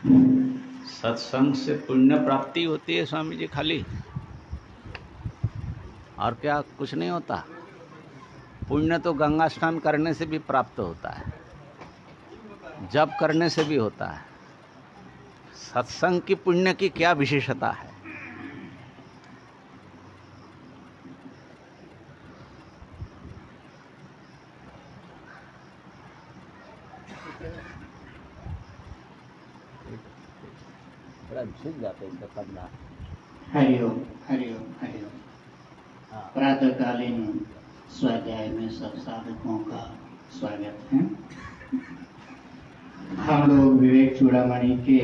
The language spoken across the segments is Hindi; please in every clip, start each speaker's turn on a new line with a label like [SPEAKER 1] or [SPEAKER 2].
[SPEAKER 1] सत्संग से पुण्य प्राप्ति होती है स्वामी जी खाली, और क्या कुछ नहीं होता? पुण्य तो गंगा स्नान करने से भी प्राप्त होता है, जप करने से भी होता है। सत्संग की पुण्य की क्या विशेषता है? बड़ा झुक जाते हैं इसका पन्ना।
[SPEAKER 2] हरिओम हरिओम हरिओम। प्रातःकालीन स्वाध्याय में सब साधकों का स्वागत है। हम लोग विवेक चूड़ामणि के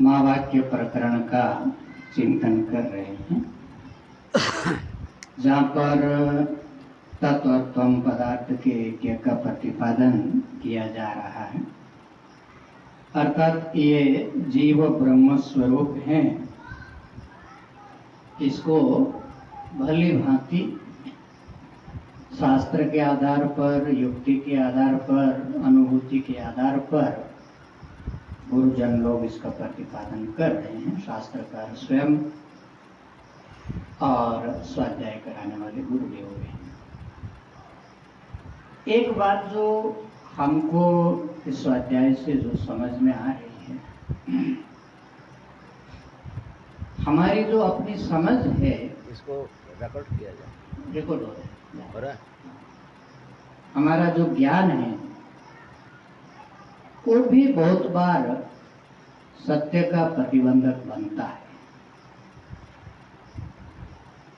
[SPEAKER 2] महावाक्य प्रकरण का चिंतन कर रहे हैं, जहाँ पर तत्व और त्वम पदार्थ के ऐक्य का प्रतिपादन किया जा रहा है। अर्थात ये जीव ब्रह्म स्वरूप हैं, इसको भली भांति शास्त्र के आधार पर, युक्ति के आधार पर, अनुभूति के आधार पर गुरुजन लोग इसका प्रतिपादन कर रहे हैं, शास्त्रकार स्वयं और स्वाध्याय कराने वाले गुरुदेव हैं। एक बात जो हमको इस स्वाध्याय से जो समझ में आ रही है, हमारी जो अपनी समझ है,
[SPEAKER 1] इसको रिकॉर्ड किया जाए।
[SPEAKER 2] रिकॉर्ड हो रहा है। हमारा जो ज्ञान है वो भी बहुत बार सत्य का प्रतिबंधक बनता है।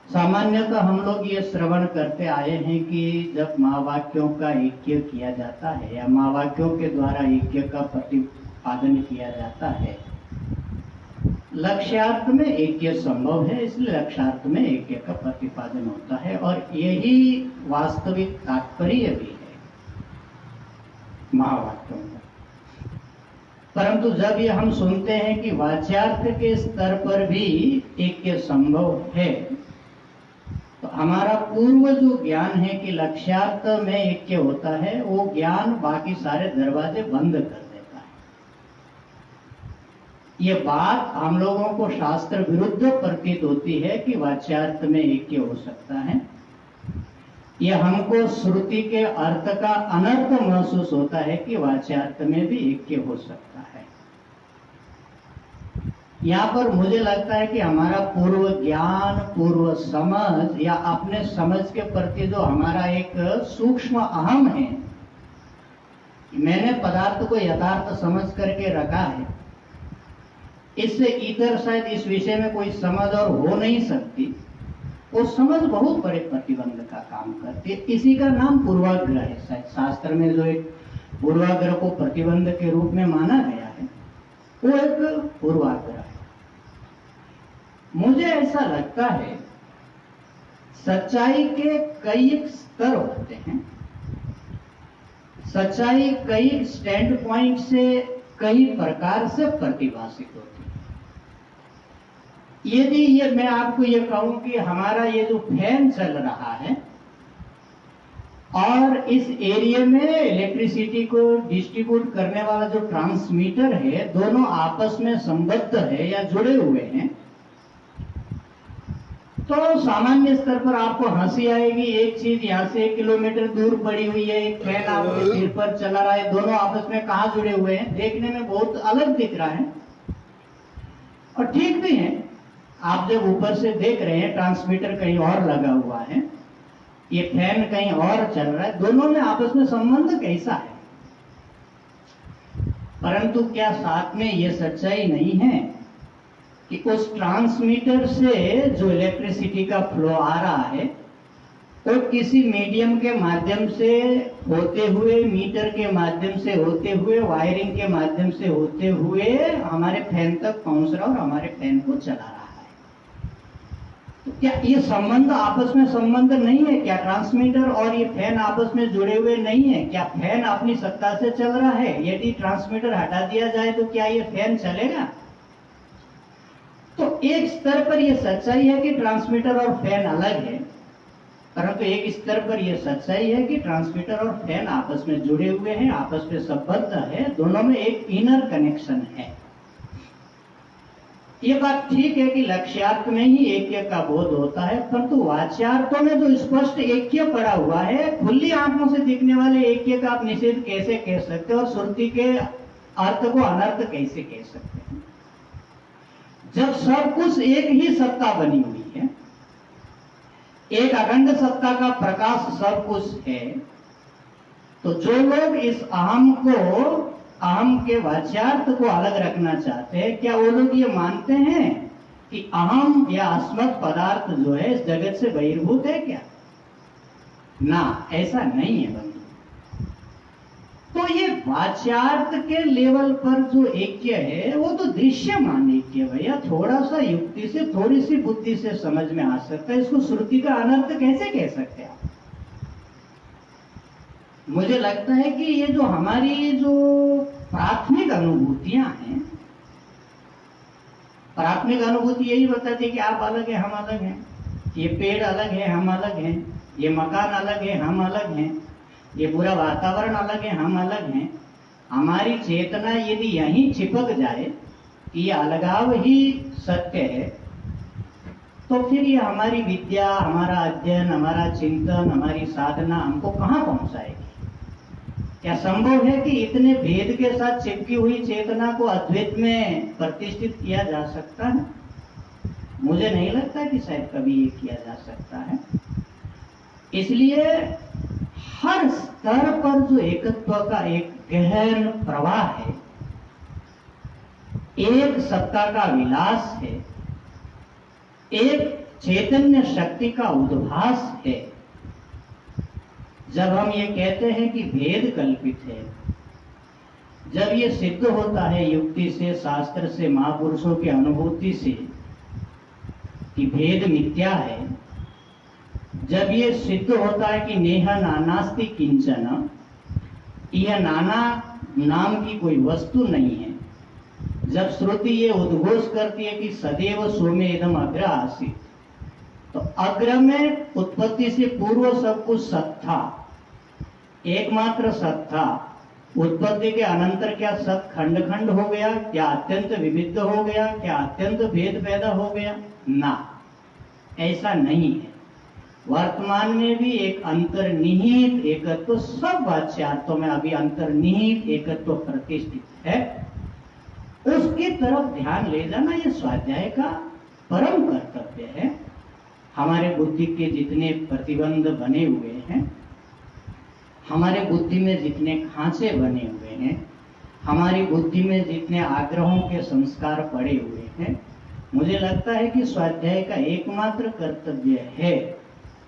[SPEAKER 2] सामान्यतः हम लोग ये श्रवण करते आए हैं कि जब महावाक्यों का ऐक्य किया जाता है या महावाक्यों के द्वारा ऐक्य का प्रतिपादन किया जाता है, लक्ष्यार्थ में ऐक्य संभव है, इसलिए लक्ष्यार्थ में ऐक्य का प्रतिपादन होता है और यही वास्तविक तात्पर्य भी है महावाक्यों का। परंतु जब ये हम सुनते हैं कि वाच्यार्थ के स्तर पर भी ऐक्य संभव है, तो हमारा पूर्व जो ज्ञान है कि लक्ष्यार्थ में ऐक्य होता है, वो ज्ञान बाकी सारे दरवाजे बंद कर देता है। ये बात हम लोगों को शास्त्र विरुद्ध प्रतीत होती है कि वाच्यार्थ में ऐक्य हो सकता है। यह हमको श्रुति के अर्थ का अनर्थ महसूस होता है कि वाच्यार्थ में भी ऐक्य हो सकता है। यहाँ पर मुझे लगता है कि हमारा पूर्व ज्ञान, पूर्व समझ या अपने समझ के प्रति जो हमारा एक सूक्ष्म अहम है, मैंने पदार्थ को यथार्थ समझ करके रखा है, इससे इतर शायद इस विषय में कोई समझ और हो नहीं सकती, वो समझ बहुत बड़े प्रतिबंध का काम करती है। इसी का नाम पूर्वाग्रह है। शायद शास्त्र में जो एक पूर्वाग्रह को प्रतिबंध के रूप में माना गया है, वो एक पूर्वाग्रह है। मुझे ऐसा लगता है सच्चाई के कई स्तर होते हैं, सच्चाई कई स्टैंड पॉइंट से कई प्रकार से प्रतिभाषित होती है। यदि ये मैं आपको ये कहूं कि हमारा ये जो फैन चल रहा है और इस एरिया में इलेक्ट्रिसिटी को डिस्ट्रीब्यूट करने वाला जो ट्रांसमीटर है, दोनों आपस में संबद्ध है या जुड़े हुए हैं, तो सामान्य स्तर पर आपको हंसी आएगी। एक चीज यहाँ से 1 किलोमीटर दूर पड़ी हुई है, एक फैन आपके सिर पर चला रहा है, दोनों आपस में कहाँ जुड़े हुए हैं, देखने में बहुत अलग दिख रहा है और ठीक भी है। आप जब ऊपर से देख रहे हैं, ट्रांसमीटर कहीं और लगा हुआ है, ये फैन कहीं और चल रहा है, दोनों में आपस में संबंध कैसा है? परंतु क्या साथ में ये सच्चाई नहीं है कि उस ट्रांसमीटर से जो इलेक्ट्रिसिटी का फ्लो आ रहा है, वो किसी मीडियम के माध्यम से होते हुए, मीटर के माध्यम से होते हुए, वायरिंग के माध्यम से होते हुए हमारे फैन तक पहुंच रहा और हमारे फैन को चला रहा है। तो क्या ये संबंध आपस में संबंध नहीं है? क्या ट्रांसमीटर और ये फैन आपस में जुड़े हुए नहीं है? क्या फैन अपनी सत्ता से चल रहा है? यदि ट्रांसमीटर हटा दिया जाए तो क्या ये फैन चलेगा? तो एक स्तर पर यह सच्चाई है कि ट्रांसमीटर और फैन अलग है, परंतु एक स्तर पर यह सच्चाई है कि ट्रांसमीटर और फैन आपस में जुड़े हुए हैं, आपस में संबद्ध है, दोनों में एक इनर कनेक्शन है। ये बात ठीक है कि लक्ष्यार्थ में ही ऐक्य का बोध होता है, परंतु वाच्यार्थों में जो स्पष्ट ऐक्य पड़ा हुआ है, खुली आंखों से दिखने वाले ऐक्य का आप निषेध कैसे कह सकते हो और श्रुति के अर्थ को अनर्थ कैसे कह सकते हैं? जब सब कुछ एक ही सत्ता बनी हुई है, एक अखंड सत्ता का प्रकाश सब कुछ है, तो जो लोग इस अहम के वाच्यार्थ को अलग रखना चाहते हैं, क्या वो लोग ये मानते हैं कि अहम या अस्मत् पदार्थ जो है इस जगत से बहिर्भूत है क्या? ना, ऐसा नहीं है बंधु। तो ये वाच्यार्थ के लेवल पर जो ऐक्य है वो तो दृश्यमान ऐक्य भैया, थोड़ा सा युक्ति से, थोड़ी सी बुद्धि से समझ में आ सकता है। इसको श्रुति का अनर्थ कैसे कह सकते हैं आप? मुझे लगता है कि ये जो हमारी जो प्राथमिक अनुभूतियां हैं, प्राथमिक अनुभूति यही बताती है कि आप अलग हैं, हम अलग हैं, ये पेड़ अलग है, हम अलग हैं, ये मकान अलग है, हम अलग हैं, ये पूरा वातावरण अलग है, हम अलग हैं। हमारी चेतना यदि यहीं चिपक जाए कि ये अलगाव ही सत्य है, तो फिर ये हमारी विद्या, हमारा अध्ययन, हमारा चिंतन, हमारी साधना हमको कहां पहुंचाएगी? क्या संभव है कि इतने भेद के साथ चिपकी हुई चेतना को अद्वैत में प्रतिष्ठित किया जा सकता है? मुझे नहीं लगता कि शायद कभी ये किया जा सकता है। इसलिए हर स्तर पर जो एकत्व का एक गहन प्रवाह है, एक सत्ता का विलास है, एक चैतन्य शक्ति का उद्भास है। जब हम ये कहते हैं कि भेद कल्पित है, जब ये सिद्ध होता है युक्ति से, शास्त्र से, महापुरुषों की अनुभूति से कि भेद मिथ्या है, जब ये सिद्ध होता है कि नेह नानास्ति किंचन, यह नाना नाम की कोई वस्तु नहीं है, जब श्रुति ये उद्घोष करती है कि सदैव सोमे इदम अग्र आसीत, तो अग्र में उत्पत्ति से पूर्व सब कुछ सत था, एकमात्र सत था। उत्पत्ति के अनंतर क्या सत खंड खंड हो गया? क्या अत्यंत विविध हो गया? क्या अत्यंत भेद पैदा हो गया? ना, ऐसा नहीं है। वर्तमान में भी एक अंतर्निहित एकत्व, सब वाच्यार्थों में अभी अंतर्निहित एकत्व प्रतिष्ठित है। उसकी तरफ ध्यान ले जाना ये स्वाध्याय का परम कर्तव्य है। हमारे बुद्धि के जितने प्रतिबंध बने हुए हैं, हमारे बुद्धि में जितने खांचे बने हुए हैं, हमारी बुद्धि में जितने आग्रहों के संस्कार पड़े हुए हैं, मुझे लगता है कि स्वाध्याय का एकमात्र कर्तव्य है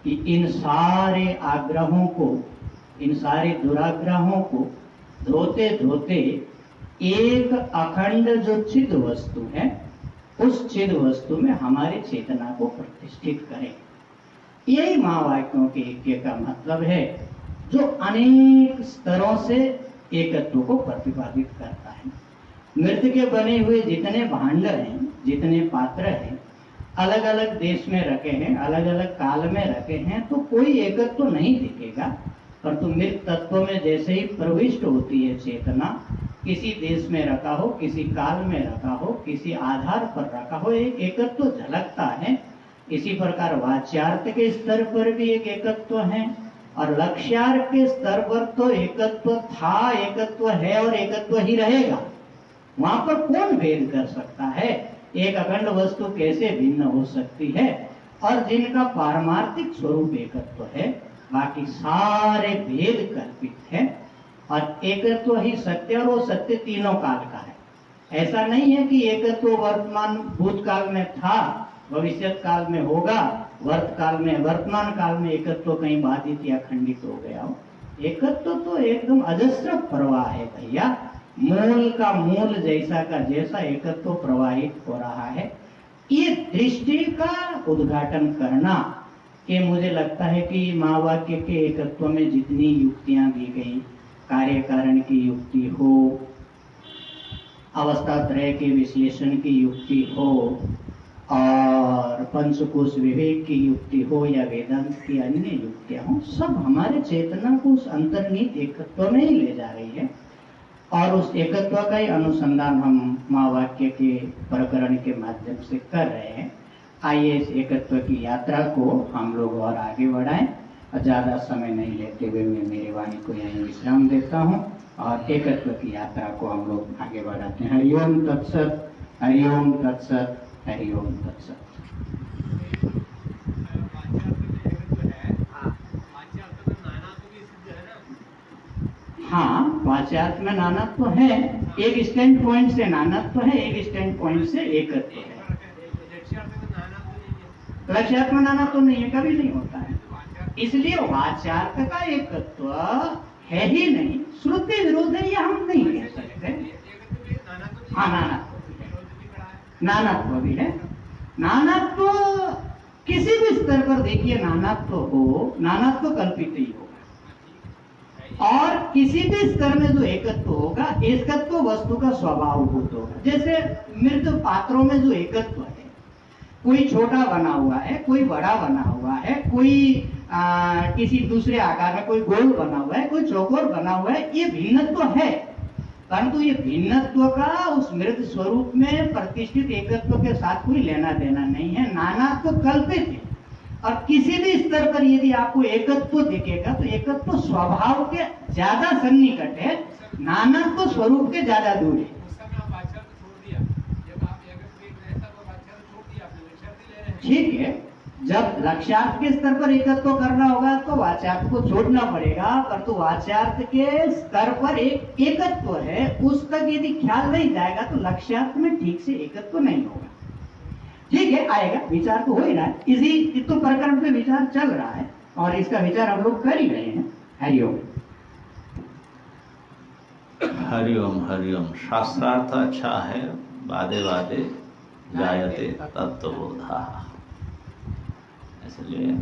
[SPEAKER 2] कि इन सारे आग्रहों को, इन सारे दुराग्रहों को धोते धोते एक अखंड जो चिद वस्तु है, उस चिद वस्तु में हमारी चेतना को प्रतिष्ठित करें। यही महावाक्यों के ऐक्य का मतलब है, जो अनेक स्तरों से एकत्व को प्रतिपादित करता है। मृत के बने हुए जितने भांड हैं, जितने पात्र हैं, अलग अलग देश में रखे हैं, अलग अलग काल में रखे हैं, तो कोई एकत्व तो नहीं दिखेगा। परंतु मृत तत्व में जैसे ही प्रविष्ट होती है चेतना, किसी देश में रखा हो, किसी काल में रखा हो, किसी आधार पर रखा हो, एक एकत्व तो झलकता है। इसी प्रकार वाच्यार्थ के स्तर पर भी एक एकत्व है, और लक्ष्यार्थ के स्तर पर तो एकत्व था, एकत्व है और एकत्व ही रहेगा। वहां पर कौन भेद कर सकता है? एक अखंड वस्तु कैसे भिन्न हो सकती है? और जिनका पारमार्थिक स्वरूप एकत्व है, बाकी सारे भेद कल्पित है, और एकत्व ही सत्य, और वो सत्य तीनों काल का है। ऐसा नहीं है कि एकत्व वर्तमान भूतकाल में था, भविष्य काल में होगा, वर्तमान काल में एकत्व कहीं बाधित या खंडित हो गया हो। एकत्व तो एकदम अजस्र प्रवाह है भैया, मूल का मूल जैसा का जैसा एकत्व प्रवाहित हो रहा है। ये दृष्टि का उद्घाटन करना, कि मुझे लगता है कि महावाक्य के एकत्व में जितनी युक्तियां दी गई, कार्य कारण की युक्ति हो, अवस्था त्रय के विश्लेषण की युक्ति हो, और पंचकोश विवेक की युक्ति हो या वेदांत की अन्य युक्तियां हो, सब हमारे चेतना को उस अंतर्निहित एकत्व में ही ले जा रही है। और उस एकत्व का ही अनुसंधान हम महावाक्य के प्रकरण के माध्यम से कर रहे हैं। आइए इस एकत्व की यात्रा को हम लोग और आगे बढ़ाएं। ज़्यादा समय नहीं लेते हुए मैं मेरी वाणी को यहीं विश्राम देता हूं और एकत्व की यात्रा को हम लोग आगे बढ़ाते हैं। हरिओम तत्सत, हरिओम तत्सत, हरिओम तत्सत। हाँ, वाच्यार्थ में नानात्व है, एक स्टैंड पॉइंट से नानात्व है, एक स्टैंड पॉइंट से एकत्व है। लक्ष्यार्थ में नानात्व नहीं है, कभी नहीं होता है। इसलिए वाच्यार्थ का एकत्व है ही नहीं, श्रुति विरोध है, ये हम नहीं कह सकते। हाँ, नानात्व भी है। नानात्व किसी भी स्तर पर देखिए, नानात्व हो, नानात्व कल्पित ही होगा। और किसी भी स्तर में जो एकत्व होगा, एकत्व वस्तु का स्वभावभूत होगा। जैसे मृत पात्रों में जो एकत्व है, कोई छोटा बना हुआ है, कोई बड़ा बना हुआ है, कोई किसी दूसरे आकार में, कोई गोल बना हुआ है, कोई चौकोर बना हुआ है, ये भिन्नत्व है। परंतु ये भिन्नत्व का उस मृत स्वरूप में प्रतिष्ठित एकत्व के साथ कोई लेना देना नहीं है। नानात्व कल्पित है। और किसी भी स्तर पर यदि आपको एकत्व दिखेगा तो एकत्व स्वभाव के ज्यादा सन्निकट है, नानात्व स्वरूप के ज्यादा दूर है। ठीक है, जब लक्ष्यार्थ के स्तर पर एकत्व करना होगा तो वाच्यार्थ को छोड़ना पड़ेगा, परंतु वाच्यार्थ के स्तर पर एक एकत्व है, उस तक यदि ख्याल नहीं जाएगा तो लक्ष्यार्थ में ठीक से एकत्व नहीं होगा। ठीक है, आएगा, विचार तो हो ही रहा है, इसी तो प्रकरण पे विचार चल रहा है और इसका विचार हम लोग कर ही रहे हैं। हरिओम
[SPEAKER 1] हरिओम हरिओम। शास्त्रार्थ अच्छा है, वादे वादे जायते तत्वबोधा, इसलिए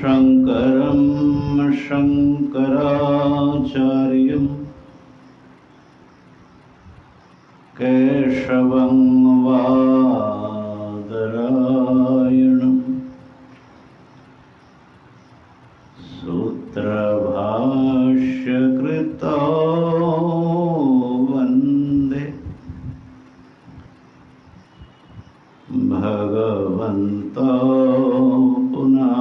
[SPEAKER 1] शंकरं शंकराचार्यं केशवं बादरायणं सूत्रभाष्यकृतो वन्दे भगवन्तो पुनः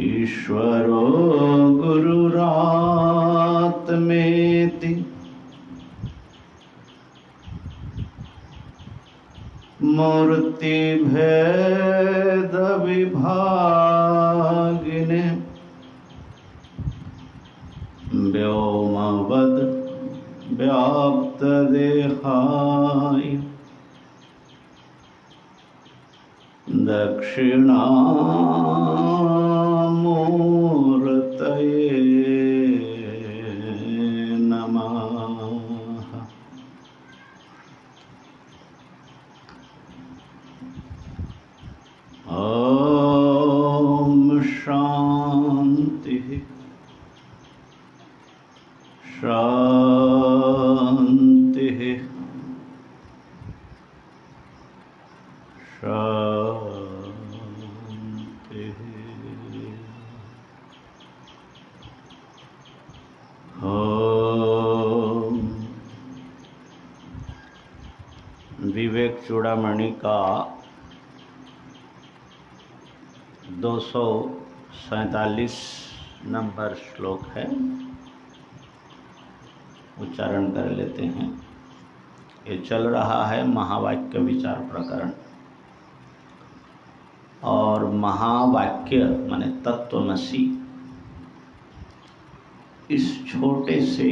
[SPEAKER 1] ईश्वरो गुरुरात्मेति मूर्तिभेद विभागिने व्योमवद् व्याप्तदेहाय दक्षिणामूर्तये नमः। ॐ शांति शांति शांति। ओम। विवेक चूड़ामणि का 200 47 नंबर श्लोक है, उच्चारण कर लेते हैं। ये चल रहा है महावाक्य विचार प्रकरण, और महावाक्य माने तत्वमसि, इस छोटे से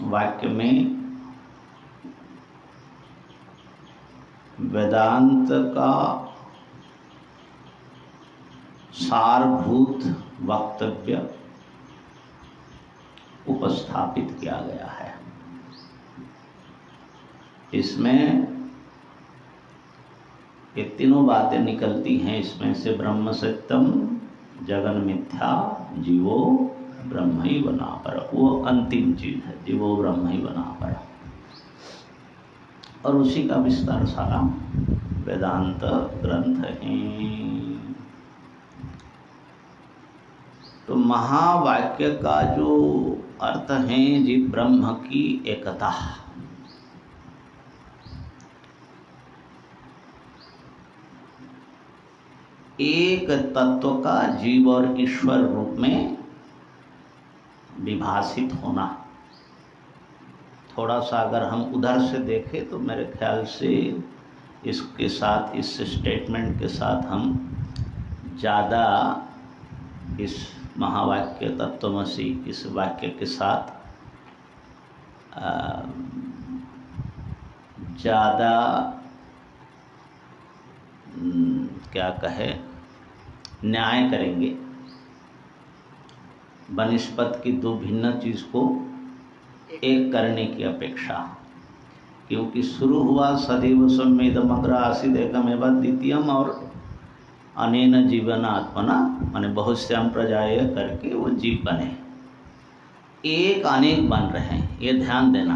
[SPEAKER 1] वाक्य में वेदांत का सारभूत वक्तव्य उपस्थापित किया गया है। इसमें ये तीनों बातें निकलती हैं। इसमें से ब्रह्म सत्यम, जगन मिथ्या, जीवो ब्रह्मैव नापरः, वो अंतिम चीज है, जीवो ब्रह्मैव नापरः। और उसी का विस्तार सारा वेदांत ग्रंथ है। तो महावाक्य का जो अर्थ है जी, ब्रह्म की एकता। एक तत्व का जीव और ईश्वर रूप में विभाषित होना। थोड़ा सा अगर हम उधर से देखें तो मेरे ख्याल से इसके साथ, इस स्टेटमेंट के साथ हम ज़्यादा इस महावाक्य तत्वमसि, इस वाक्य के साथ ज़्यादा क्या कहे, न्याय करेंगे बनिस्पत की दो भिन्न चीज़ को एक करने की अपेक्षा। क्योंकि शुरू हुआ सदैव सम्मेदम अग्र आसीद एकमेव द्वितीयम, और अनेन जीवन आत्मना माने बहुत से हम प्रजाएं करके वो जीव बने। एक अनेक बन रहे हैं, ये ध्यान देना।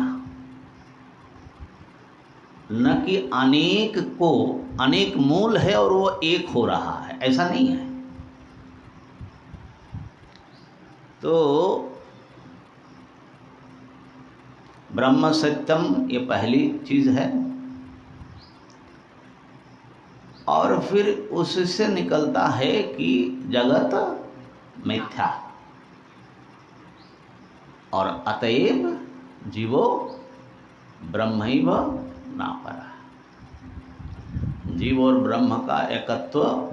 [SPEAKER 1] न कि अनेक को, अनेक मूल है और वो एक हो रहा है, ऐसा नहीं है। तो ब्रह्म सत्यम ये पहली चीज है, और फिर उससे निकलता है कि जगत मिथ्या, और अतएव जीवो ब्रह्मैव नापरः। जीव और ब्रह्म का एकत्व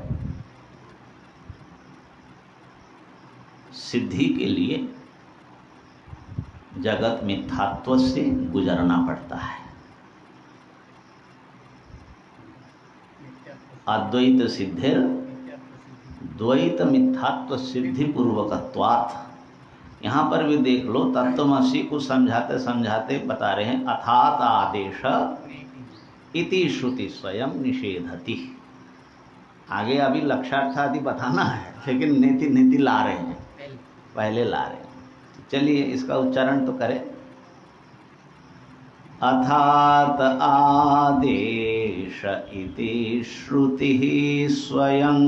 [SPEAKER 1] सिद्धि के लिए जगत मिथ्यात्व से गुजरना पड़ता है। अद्वैत सिद्धिर द्वैत मिथ्यात्व सिद्धि पूर्वकत्वात्। यहाँ पर भी देख लो, तत्वमसि को समझाते समझाते बता रहे हैं अथात आदेश इति श्रुति स्वयं निषेधति। आगे अभी लक्षार्थादि बताना है, लेकिन नीति नीति ला रहे हैं, पहले ला रहे हैं। चलिए इसका उच्चारण तो करें। अथात आदेश इति श्रुतिः स्वयं,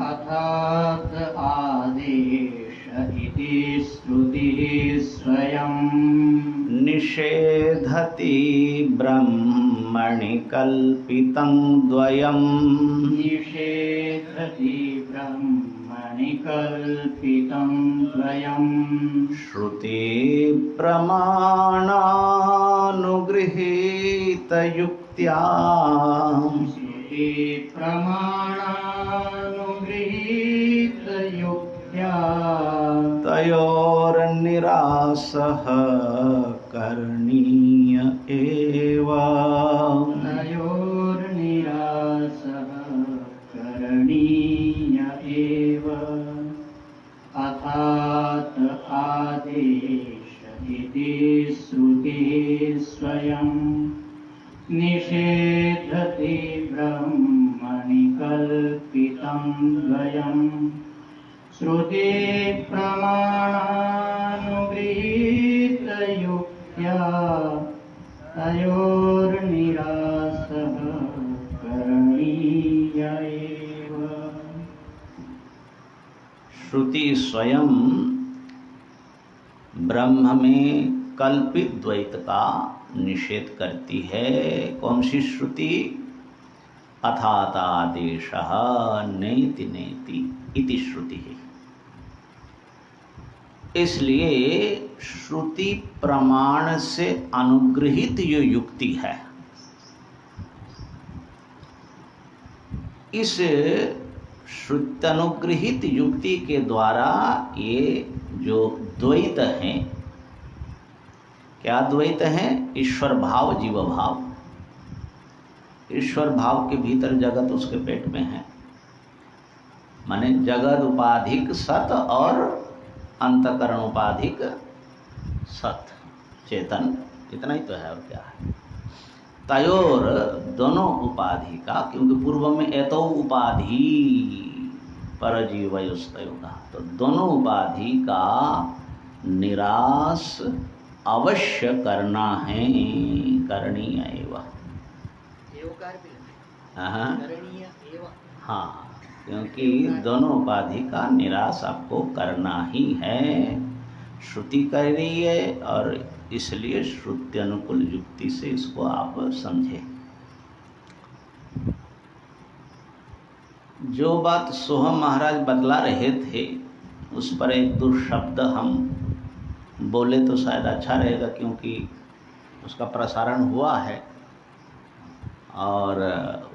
[SPEAKER 2] अथात आदेश इति श्रुतिः स्वयं
[SPEAKER 1] निषेधति ब्रह्मणि कल्पितं द्वयम्,
[SPEAKER 2] निषेधति ब्रह्मणि कल्पितं द्वयम्
[SPEAKER 1] श्रुति प्रमाणानुगृहीतयुक्त्या,
[SPEAKER 2] श्रुति प्रमाणानुगृहीतयुक्त्या
[SPEAKER 1] तयोर्निरासः करणीय एव,
[SPEAKER 2] तयोर्निरासः करणीय एव। अथात आदेश इति श्रुतिः स्वयं निषेधति ब्रह्मणि कल्पितं द्वयम्, श्रुति प्रमाणानुगृहीतयुक्त्या तयोर्निरासः करणीय एव।
[SPEAKER 1] श्रुति स्वयं ब्रह्म में कल्पित द्वैत का निषेध करती है। कौन सी श्रुति? अथात आदेशः नेति नेति इति श्रुति है। इसलिए श्रुति प्रमाण से अनुग्रहित जो युक्ति है, इस श्रुत्यनुग्रहित युक्ति के द्वारा ये जो द्वैत हैं, क्या द्वैत हैं? ईश्वर भाव जीव भाव। ईश्वर भाव के भीतर जगत उसके पेट में है, माने जगत उपाधिक सत और अंतकरण उपाधिक सत चेतन, इतना ही तो है और क्या है। तयोर दोनों उपाधि का, क्योंकि पूर्व में एतो उपाधि परजीवयोस्तयो का, तो दोनों उपाधि का निराश अवश्य करना है, करणीय एवं। हाँ, क्योंकि दोनों उपाधि का निराश आपको करना ही है, श्रुति कह रही है, और इसलिए श्रुति अनुकूल युक्ति से इसको आप समझे। जो बात सोहम महाराज बतला रहे थे, उस पर एक दो शब्द हम बोले तो शायद अच्छा रहेगा, क्योंकि उसका प्रसारण हुआ है और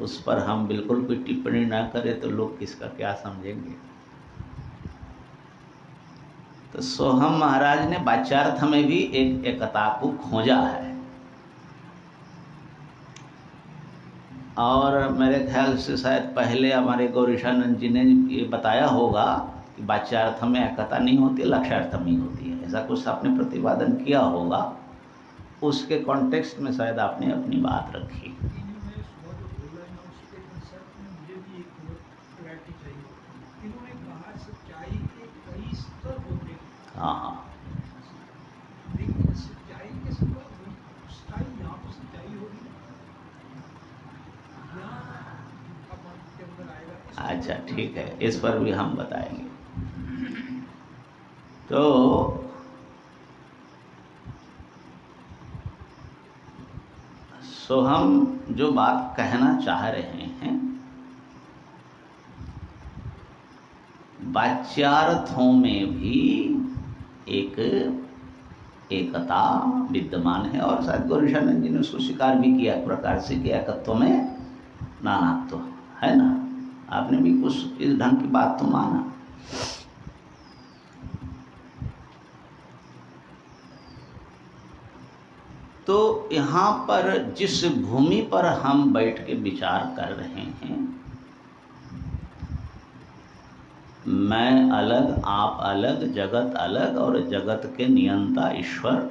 [SPEAKER 1] उस पर हम बिल्कुल कोई टिप्पणी ना करें तो लोग किसका क्या समझेंगे। तो सोहम महाराज ने वाच्यार्थ में भी एक एकता को खोजा है, और मेरे ख्याल से शायद पहले हमारे गौरीशानंद जी ने ये बताया होगा कि वाच्यार्थ में एकता नहीं होती, लक्ष्यार्थ में ही होती है। ऐसा कुछ आपने प्रतिपादन किया होगा, उसके कॉन्टेक्स्ट में शायद आपने अपनी बात रखी। हाँ हाँ, अच्छा ठीक है, इस पर भी हम बताएंगे। तो हम जो बात कहना चाह रहे हैं, वाच्यार्थों में भी एक एकता विद्यमान है, और शायद गौरीशानंद जी ने उसको स्वीकार भी किया एक प्रकार से कि एकत्व में नानात्व है ना। आपने भी कुछ इस ढंग की बात तो माना। तो यहाँ पर जिस भूमि पर हम बैठ के विचार कर रहे हैं, मैं अलग, आप अलग, जगत अलग, और जगत के नियंता ईश्वर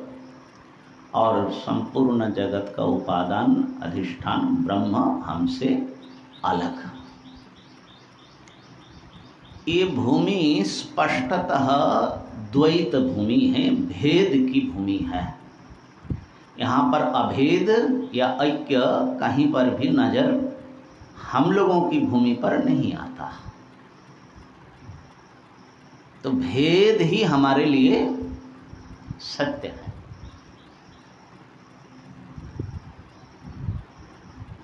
[SPEAKER 1] और संपूर्ण जगत का उपादान अधिष्ठान ब्रह्म हमसे अलग। ये भूमि स्पष्टतः द्वैत भूमि है, भेद की भूमि है। यहाँ पर अभेद या ऐक्य कहीं पर भी नजर हम लोगों की भूमि पर नहीं आता। तो भेद ही हमारे लिए सत्य है।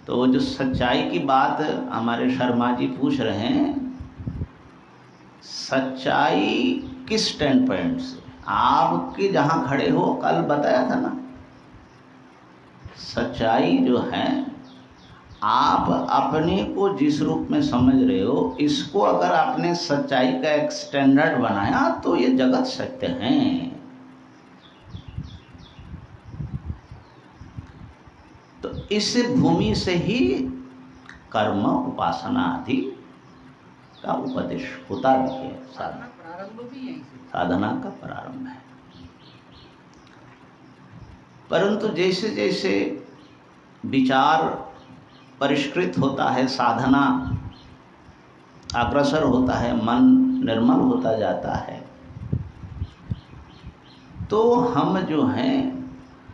[SPEAKER 1] तो जो सच्चाई की बात हमारे शर्मा जी पूछ रहे हैं, सच्चाई किस स्टैंड पॉइंट से, आपके जहां खड़े हो, कल बताया था ना, सच्चाई जो है आप अपने को जिस रूप में समझ रहे हो, इसको अगर आपने सच्चाई का एक स्टैंडर्ड बनाया तो ये जगत सत्य है। तो इस भूमि से ही कर्म उपासना आदि का उपदेश होता भी है। साधना का प्रारंभ है। परंतु जैसे जैसे विचार परिष्कृत होता है, साधना अग्रसर होता है, मन निर्मल होता जाता है, तो हम जो हैं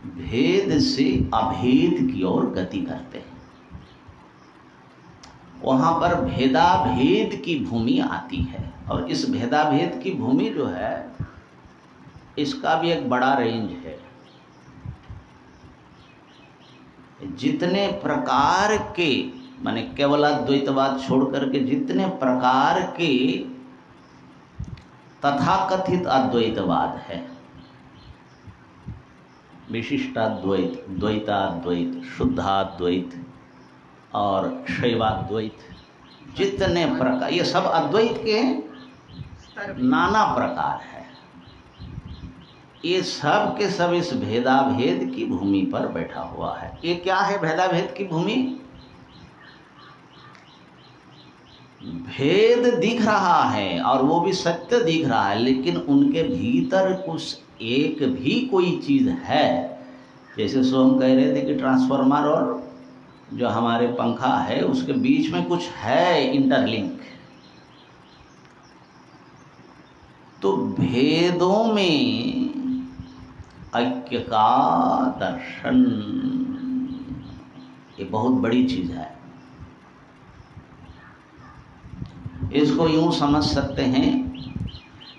[SPEAKER 1] भेद से अभेद की ओर गति करते हैं। वहाँ पर भेदाभेद की भूमि आती है, और इस भेदाभेद की भूमि जो है, इसका भी एक बड़ा रेंज है। जितने प्रकार के, माने केवल अद्वैतवाद छोड़ करके जितने प्रकार के तथाकथित अद्वैतवाद है। विशिष्टाद्वैत, द्वैताद्वैत, शुद्धाद्वैत और शैवाद्वैत, जितने प्रकार, ये सब अद्वैत के नाना प्रकार है। ये सब के सब इस भेदाभेद की भूमि पर बैठा हुआ है। ये क्या है भेदाभेद की भूमि? भेद दिख रहा है और वो भी सत्य दिख रहा है, लेकिन उनके भीतर कुछ एक भी कोई चीज है। जैसे सो हम कह रहे थे कि ट्रांसफार्मर और जो हमारे पंखा है उसके बीच में कुछ है इंटरलिंक। तो भेदों में ऐक्य का दर्शन, ये बहुत बड़ी चीज है। इसको यूं समझ सकते हैं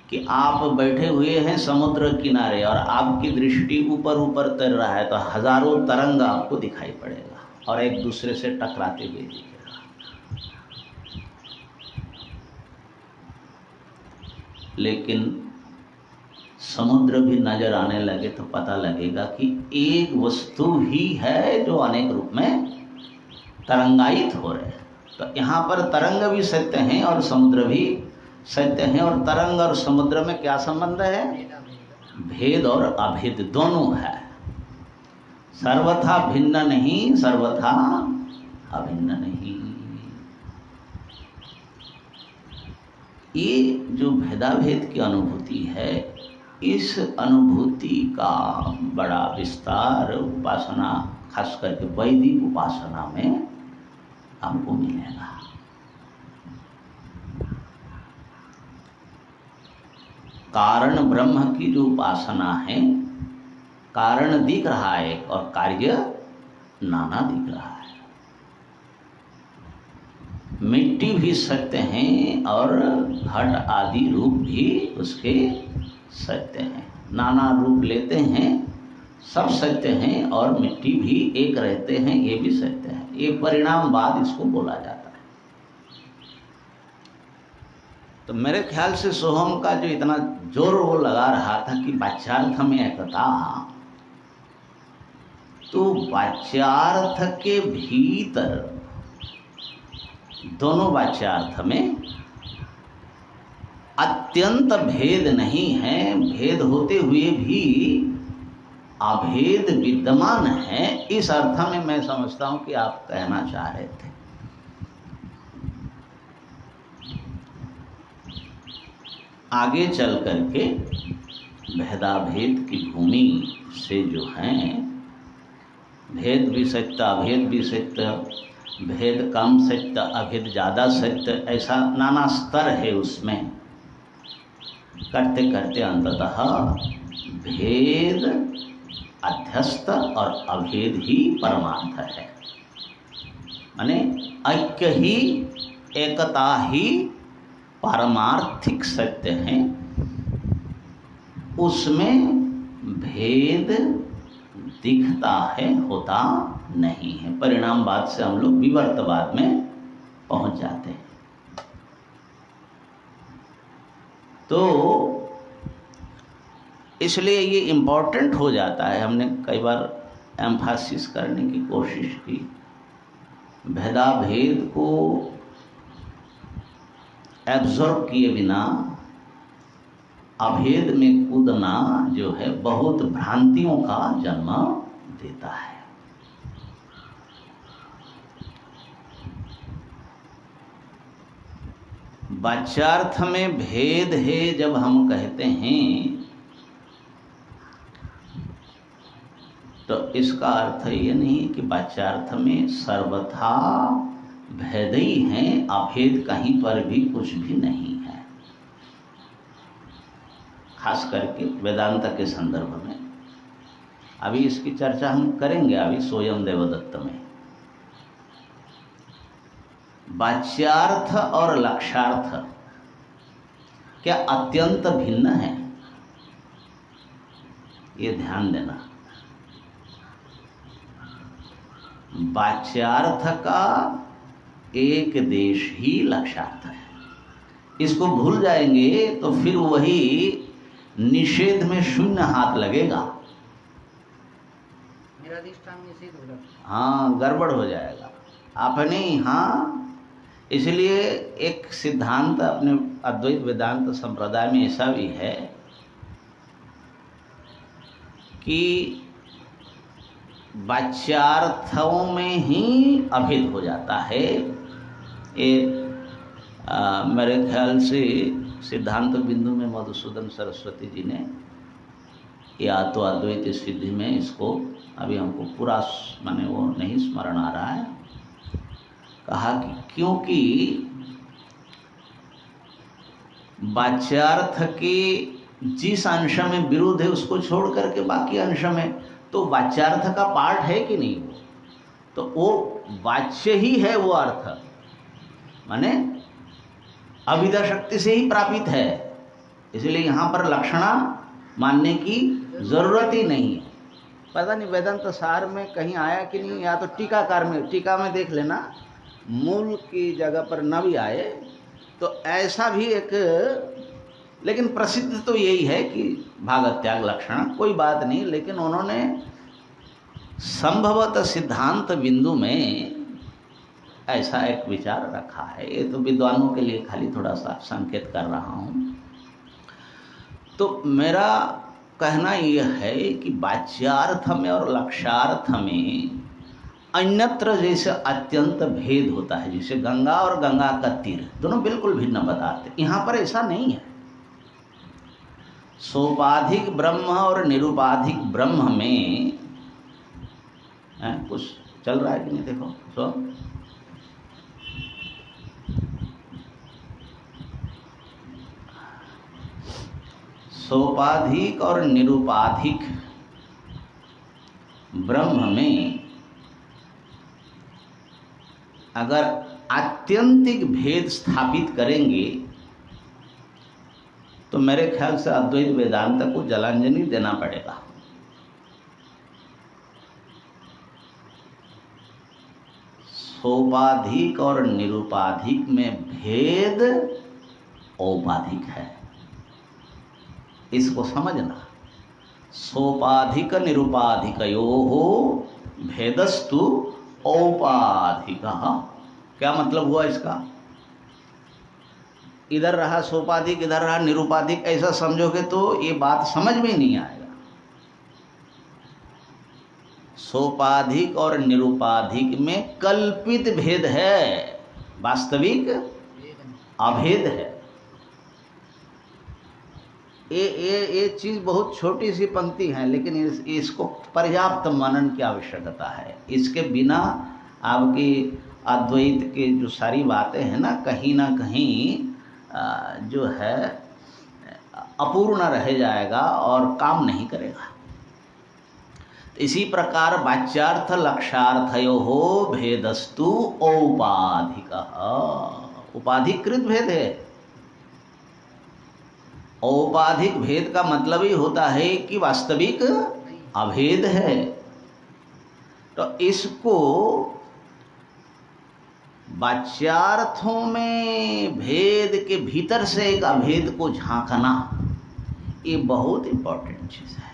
[SPEAKER 1] कि आप बैठे हुए हैं समुद्र किनारे और आपकी दृष्टि ऊपर ऊपर तर रहा है, तो हजारों तरंग आपको दिखाई पड़ेगा और एक दूसरे से टकराते हुए दिखेगा। लेकिन समुद्र भी नजर आने लगे तो पता लगेगा कि एक वस्तु ही है जो अनेक रूप में तरंगायित हो रहे हैं। तो यहाँ पर तरंग भी सत्य हैं और समुद्र भी सत्य हैं। और तरंग और समुद्र में क्या संबंध है? भेद और अभेद दोनों है। सर्वथा भिन्न नहीं, सर्वथा अभिन्न नहीं। ये जो भेदाभेद की अनुभूति है, इस अनुभूति का बड़ा विस्तार उपासना, खास करके वैदिक उपासना में आपको मिलेगा। कारण ब्रह्म की जो उपासना है, कारण दिख रहा है और कार्य नाना दिख रहा है। मिट्टी भी सत्य हैं और घट आदि रूप भी उसके सत्य हैं। नाना रूप लेते हैं, सब सत्य हैं और मिट्टी भी एक रहते हैं, ये भी सत्य है। ये परिणामवाद इसको बोला जाता है। तो मेरे ख्याल से सोहम का जो इतना जोर वो लगा रहा था कि वाच्यार्थ में एकता, तो वाच्यार्थ के भीतर, दोनों वाच्यार्थ में अत्यंत भेद नहीं है। भेद होते हुए भी अभेद विद्यमान है। इस अर्थ में मैं समझता हूं कि आप कहना चाह रहे थे। आगे चल करके भेदाभेद की भूमि से जो है, भेद भी सत्य, अभेद भी सत्य, भेद कम सत्य, अभेद ज़्यादा सत्य, ऐसा नाना स्तर है उसमें। करते करते अंततः भेद अध्यस्त और अभेद ही परमार्थ है। माने ऐक्य ही, एकता ही पारमार्थिक सत्य है। उसमें भेद दिखता है, होता नहीं है। परिणामवाद से हम लोग विवर्तवाद में पहुंच जाते हैं। तो इसलिए ये इम्पोर्टेंट हो जाता है। हमने कई बार एम्फासिस करने की कोशिश की, भेदाभेद को एब्जॉर्ब किए बिना अभेद में कूदना जो है बहुत भ्रांतियों का जन्म देता है। वाच्यार्थ में भेद है जब हम कहते हैं, तो इसका अर्थ ये नहीं कि वाच्यार्थ में सर्वथा भेद ही हैं, अभेद कहीं पर भी कुछ भी नहीं है। खास करके वेदांत के संदर्भ में अभी इसकी चर्चा हम करेंगे, अभी सोयम देवदत्त में। वाच्यार्थ और लक्ष्यार्थ क्या अत्यंत भिन्न है? ये ध्यान देना। वाच्यार्थ का एक देश ही लक्ष्यार्थ है। इसको भूल जाएंगे तो फिर वही निषेध में शून्य हाथ लगेगा।
[SPEAKER 2] मेरा अधिष्ठान निषेध होगा।
[SPEAKER 1] हाँ, गड़बड़ हो जाएगा। आपने हाँ, इसलिए एक सिद्धांत अपने अद्वैत वेदांत संप्रदाय में ऐसा भी है कि वाच्यार्थों में ही अभेद हो जाता है। ये मेरे ख्याल से सिद्धांत बिंदु में मधुसूदन सरस्वती जी ने, या तो अद्वैत सिद्धि में, इसको अभी हमको पूरा माने वो नहीं स्मरण आ रहा है, कहा कि क्योंकि वाच्यार्थ के जिस अंश में विरोध है उसको छोड़ करके बाकी अंश में तो वाच्यार्थ का पार्ट है कि नहीं, वो तो वो वाच्य ही है, वो अर्थ माने अविद्या शक्ति से ही प्रापित है। इसलिए यहाँ पर लक्षणा मानने की जरूरत ही नहीं है। पता नहीं वेदांत सार में कहीं आया कि नहीं, या तो टीकाकार में, टीका में देख लेना, मूल की जगह पर न भी आए तो ऐसा भी एक, लेकिन प्रसिद्ध तो यही है कि भागत्याग लक्षण, कोई बात नहीं। लेकिन उन्होंने संभवतः सिद्धांत बिंदु में ऐसा एक विचार रखा है। ये तो विद्वानों के लिए खाली थोड़ा सा संकेत कर रहा हूँ। तो मेरा कहना यह है कि वाच्यार्थ में और लक्ष्यार्थ में अन्यत्र जैसे अत्यंत भेद होता है, जैसे गंगा और गंगा का तीर दोनों बिल्कुल भिन्न बताते, यहाँ पर ऐसा नहीं है। सोपाधिक ब्रह्म और निरुपाधिक ब्रह्म में कुछ चल रहा है कि नहीं, देखो सोपाधिक और निरुपाधिक ब्रह्म में अगर आत्यंतिक भेद स्थापित करेंगे तो मेरे ख्याल से अद्वैत वेदांत को जलांजलि देना पड़ेगा। सोपाधिक और निरुपाधिक में भेद औपाधिक है, इसको समझना। सोपाधिक निरुपाधिकयोः भेदस्तु औपाधिकः। क्या मतलब हुआ इसका? इधर रहा सोपाधिक, इधर रहा निरुपाधिक, ऐसा समझोगे तो ये बात समझ में नहीं आएगा। सोपाधिक और निरुपाधिक में कल्पित भेद है, वास्तविक अभेद है। ये चीज बहुत छोटी सी पंक्ति है, लेकिन इसको पर्याप्त मनन की आवश्यकता है। इसके बिना आपकी अद्वैत की जो सारी बातें हैं ना कहीं जो है अपूर्ण रह जाएगा और काम नहीं करेगा। इसी प्रकार वाच्यार्थ लक्ष्यार्थयोः भेदस्तु औपाधिकः। उपाधिकृत भेद है। औपाधिक भेद का मतलब ही होता है कि वास्तविक अभेद है। तो इसको वाच्यार्थों में भेद के भीतर से एक अभेद को झांकना, ये बहुत इंपॉर्टेंट चीज है।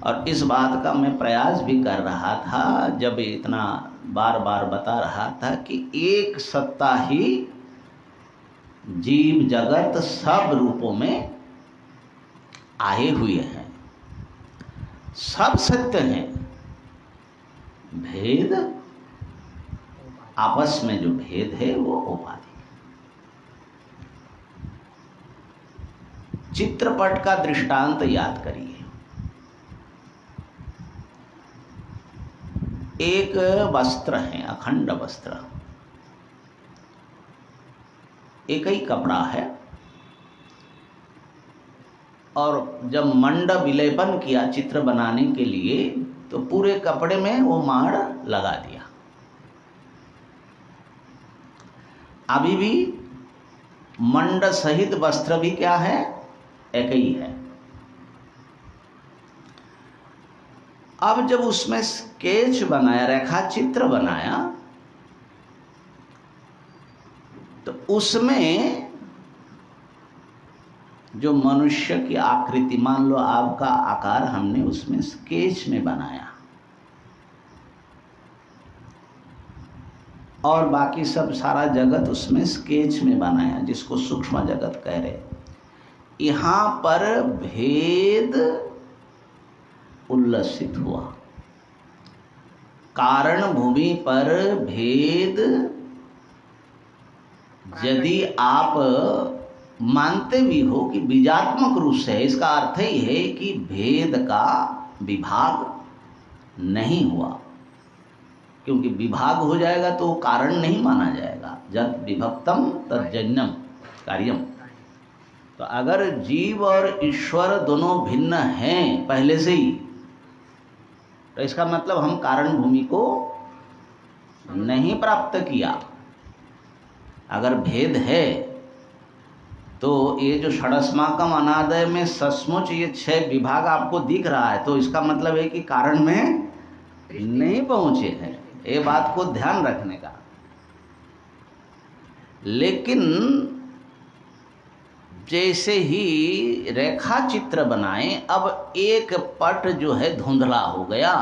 [SPEAKER 1] और इस बात का मैं प्रयास भी कर रहा था जब इतना बार बार बता रहा था कि एक सत्ता ही जीव जगत सब रूपों में आए हुए हैं, सब सत्य हैं। भेद आपस में जो भेद है वो औपाधिक। चित्रपट का दृष्टांत याद करिए। एक वस्त्र है, अखंड वस्त्र, एक ही कपड़ा है, और जब मंड विलेपन किया चित्र बनाने के लिए तो पूरे कपड़े में वो माड़ लगा दिया। अभी भी मंड सहित वस्त्र भी क्या है, एक ही है। अब जब उसमें स्केच बनाया, रेखा चित्र बनाया, तो उसमें जो मनुष्य की आकृति, मान लो आपका आकार हमने उसमें स्केच में बनाया, और बाकी सब सारा जगत उसमें स्केच में बनाया, जिसको सूक्ष्म जगत कह रहे। यहाँ पर भेद उल्लसित हुआ, कारण भूमि पर भेद यदि आप मानते भी हो कि बीजात्मक रूप से है, इसका अर्थ ही है कि भेद का विभाग नहीं हुआ, क्योंकि विभाग हो जाएगा तो कारण नहीं माना जाएगा। जब विभक्तम तज्जन्यम कार्यम। तो अगर जीव और ईश्वर दोनों भिन्न हैं पहले से ही, तो इसका मतलब हम कारण भूमि को नहीं प्राप्त किया। अगर भेद है तो ये जो षडस्माकम अनादय में सचमुच ये 6 विभाग आपको दिख रहा है, तो इसका मतलब है कि कारण में नहीं पहुंचे हैं। ये बात को ध्यान रखने का। लेकिन जैसे ही रेखा चित्र बनाए, अब एक पट जो है धुंधला हो गया,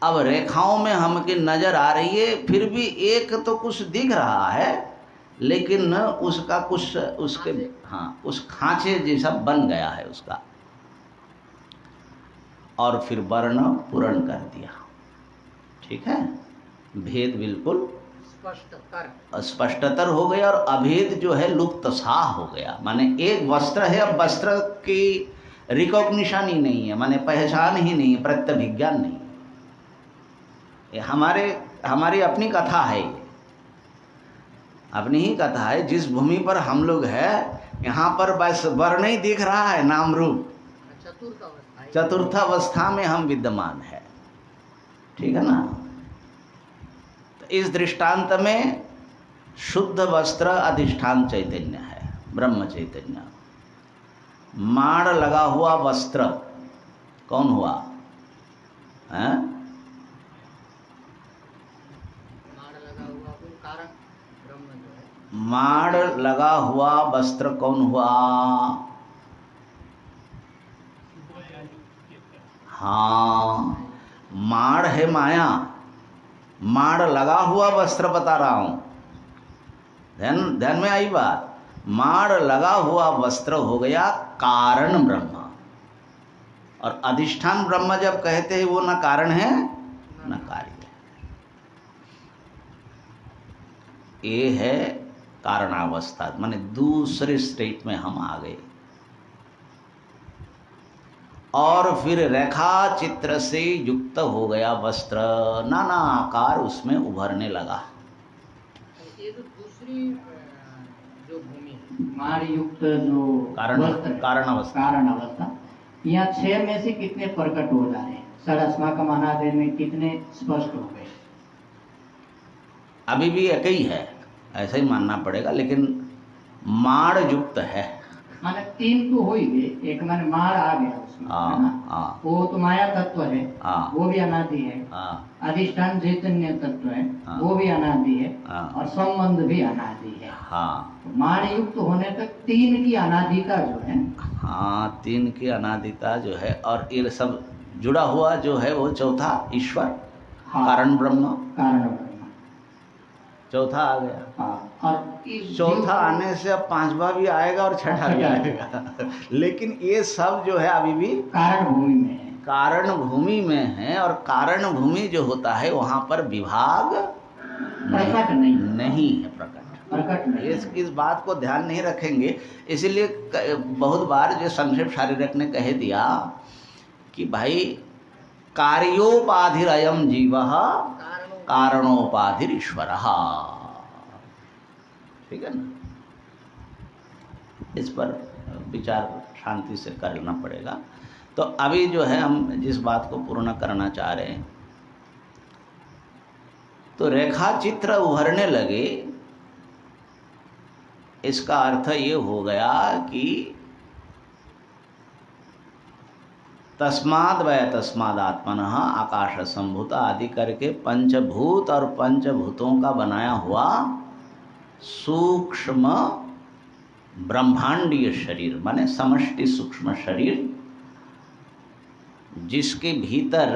[SPEAKER 1] अब रेखाओं में हमके नजर आ रही है, फिर भी एक तो कुछ दिख रहा है, लेकिन उसका कुछ उसके उस खांचे जैसा बन गया है उसका, और फिर वर्ण पूर्ण कर दिया। ठीक है, भेद बिल्कुल स्पष्टतर हो गया, और अभेद जो है लुप्त सा हो गया। माने एक वस्त्र है, अब वस्त्र की रिकॉग्निशन ही नहीं है, माने पहचान ही नहीं है, प्रत्यभिज्ञान नहीं। ये हमारी अपनी कथा है, अपनी ही कथा है। जिस भूमि पर हम लोग है, यहाँ पर बस वर्ण ही दिख रहा है, नाम रूप चतुर्थावस्था में हम विद्यमान है। ठीक है ना। तो इस दृष्टांत में शुद्ध वस्त्र अधिष्ठान चैतन्य है, ब्रह्म चैतन्य। माड़ लगा हुआ वस्त्र कौन हुआ है? माड़ लगा हुआ वस्त्र कौन हुआ? हाँ, माड़ है माया, माड़ लगा हुआ वस्त्र बता रहा हूं। ध्यान में आई बात। माड़ लगा हुआ वस्त्र हो गया कारण ब्रह्म, और अधिष्ठान ब्रह्म जब कहते हैं वो न कारण है न कार्य है। ये है कारणावस्था, माने दूसरे स्टेट में हम आ गए। और फिर रेखा चित्र से युक्त हो गया वस्त्र, नाना आकार उसमें उभरने लगा।
[SPEAKER 2] ये तो दूसरी जो भूमि मार युक्त जो काరణावस्था, यहाँ 6 में से कितने प्रकट हो जा रहे हैं? षडस्माकम अनादि में कितने स्पष्ट हो गए?
[SPEAKER 1] अभी भी एक ही है, ऐसा ही मानना पड़ेगा, लेकिन माड़ युक्त है।
[SPEAKER 2] माने 3 तो हो ही गए, एक माने मार आ गया उसमें, है ना? वो तो माया तत्व है, वो भी अनादि है। अधिष्ठान चैतन्य तत्व है, वो भी अनादि है, और संबंध भी अनादि है। तो मार युक्त होने तक 3 की अनादिता जो है,
[SPEAKER 1] 3 की अनादिता जो है, और ये सब जुड़ा हुआ जो है वो चौथा ईश्वर, कारण ब्रह्म, चौथा आ गया।
[SPEAKER 2] और
[SPEAKER 1] चौथा आने से अब 5वां भी आएगा और 6वां भी आएगा। लेकिन ये सब जो है अभी भी
[SPEAKER 2] कारण भूमि में है,
[SPEAKER 1] कारण भूमि में है। और कारण भूमि जो होता है वहां पर विभाग
[SPEAKER 2] प्रकट
[SPEAKER 1] नहीं है, प्रकट नहीं। इस बात को ध्यान नहीं रखेंगे, इसीलिए बहुत बार जो संक्षेप शारीरक ने कह दिया कि भाई कार्योपाधिरयम जीवः कारणोपाधिर ईश्वर। ठीक है ना। इस पर विचार शांति से करना पड़ेगा। तो अभी जो है हम जिस बात को पूर्ण करना चाह रहे हैं, तो रेखा चित्र उभरने लगे, इसका अर्थ ये हो गया कि तस्माद वै तस्मादात्मनः आकाश संभूत आदि करके पंचभूत और पंचभूतों का बनाया हुआ सूक्ष्म ब्रह्मांडीय शरीर माने समष्टि सूक्ष्म शरीर, जिसके भीतर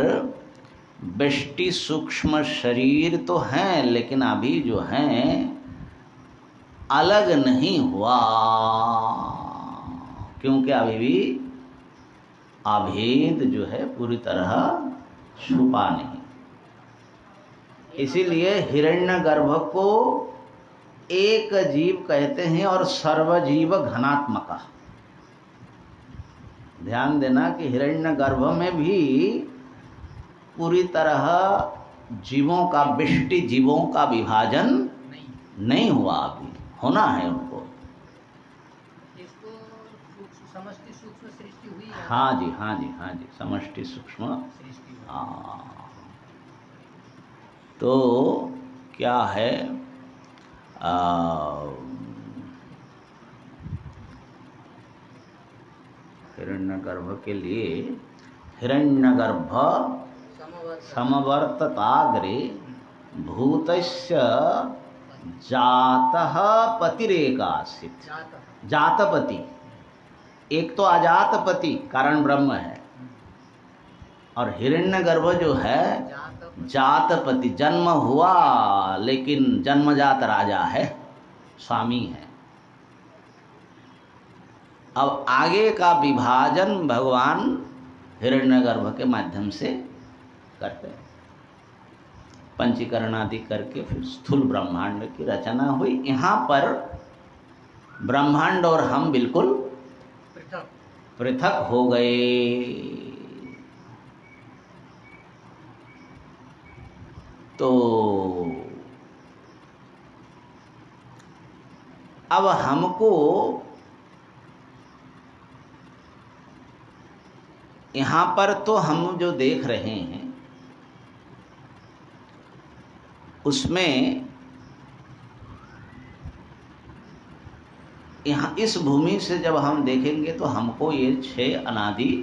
[SPEAKER 1] व्यष्टि सूक्ष्म शरीर तो हैं लेकिन अभी जो हैं अलग नहीं हुआ, क्योंकि अभी भी अभेद जो है पूरी तरह छुपा नहीं। इसीलिए हिरण्यगर्भ को एक जीव कहते हैं और सर्वजीव घनात्मका। ध्यान देना कि हिरण्यगर्भ में भी पूरी तरह जीवों का, व्यष्टि जीवों का विभाजन नहीं हुआ, अभी होना है उनको।
[SPEAKER 3] इसको समष्टि सूक्ष्म सृष्टि हुई है।
[SPEAKER 1] हाँ जी, हाँ जी, हाँ जी, समष्टि सूक्ष्म।
[SPEAKER 3] सृष्टि हुई।
[SPEAKER 1] हाँ, तो क्या है, हिरण्यगर्भ के लिए हिरण्यगर्भ समवर्तताग्रे भूतस्य जातः पतिरेकासित। जातपति, एक तो अजातपति कारण ब्रह्म है, और हिरण्यगर्भ जो है जातपति, जन्म हुआ लेकिन जन्मजात राजा है, स्वामी है। अब आगे का विभाजन भगवान हिरण्यगर्भ के माध्यम से करते हैं, पंचीकरण आदि करके फिर स्थूल ब्रह्मांड की रचना हुई। यहाँ पर ब्रह्मांड और हम बिल्कुल पृथक हो गए। तो अब हमको यहाँ पर तो हम जो देख रहे हैं उसमें यहाँ इस भूमि से जब हम देखेंगे तो हमको ये 6 अनादि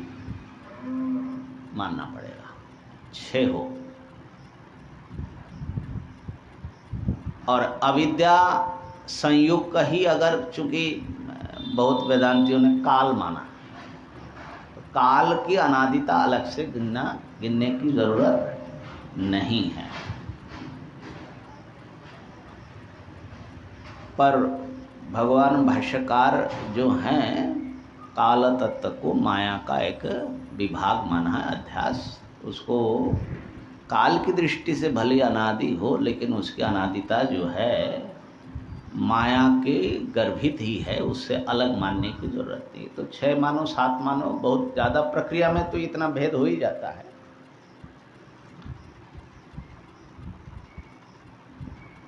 [SPEAKER 1] मानना पड़ेगा, 6 हो। और अविद्या संयुक्त ही, अगर चूंकि बहुत वेदांतियों ने काल माना, तो काल की अनादिता अलग से गिनने की जरूरत नहीं है। पर भगवान भाष्यकार जो हैं काल तत्व को माया का एक विभाग माना है, अध्यास। उसको काल की दृष्टि से भले अनादि हो, लेकिन उसकी अनादिता जो है माया के गर्भित ही है, उससे अलग मानने की जरूरत नहीं। तो 6 मानो 7 मानो, बहुत ज़्यादा प्रक्रिया में तो इतना भेद हो ही जाता है।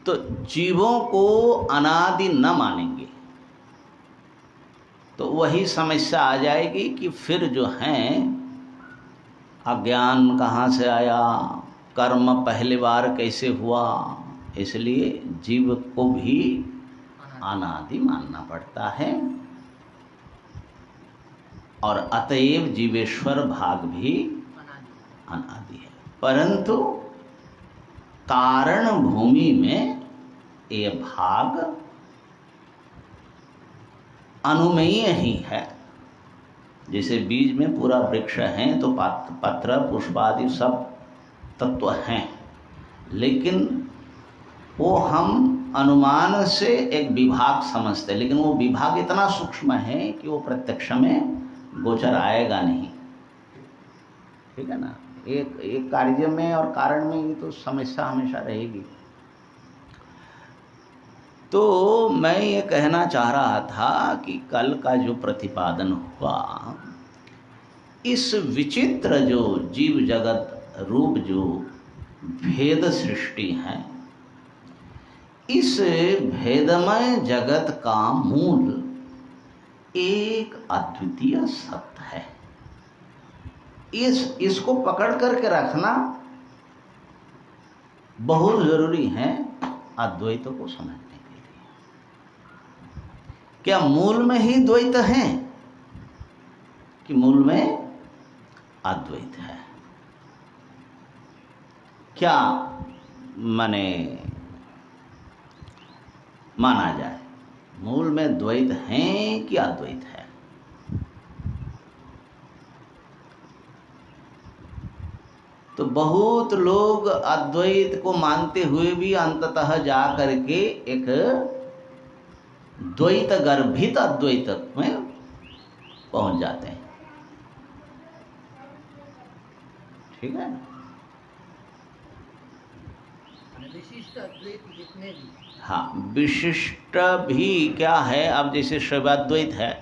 [SPEAKER 1] तो जीवों को अनादि न मानेंगे तो वही समस्या आ जाएगी कि फिर जो हैं अज्ञान कहाँ से आया, कर्म पहली बार कैसे हुआ, इसलिए जीव को भी अनादि मानना पड़ता है। और अतएव जीवेश्वर भाग भी अनादि है। परंतु कारण भूमि में ये भाग अनुमेय ही है। जैसे बीज में पूरा वृक्ष है तो पत्र पुष्प आदि सब तत्व हैं, लेकिन वो हम अनुमान से एक विभाग समझते हैं, लेकिन वो विभाग इतना सूक्ष्म है कि वो प्रत्यक्ष में गोचर आएगा नहीं। ठीक है ना, एक कार्य में और कारण में ये तो समस्या हमेशा रहेगी। तो मैं ये कहना चाह रहा था कि कल का जो प्रतिपादन हुआ, इस विचित्र जो जीव जगत रूप जो भेद सृष्टि है, इस भेदमय जगत का मूल एक अद्वितीय सत्य है। इसको पकड़ करके रखना बहुत जरूरी है अद्वैत को समझने के लिए। क्या मूल में ही द्वैत है कि मूल में अद्वैत है? क्या माने माना जाए, मूल में द्वैत है कि अद्वैत है। तो बहुत लोग अद्वैत को मानते हुए भी अंततः जा करके एक द्वैत गर्भित अद्वैत में पहुंच जाते हैं। ठीक है ना?
[SPEAKER 3] विशिष्ट अद्वैत जितने भी,
[SPEAKER 1] हाँ, विशिष्ट भी क्या है, अब जैसे शैवाद्वैत है,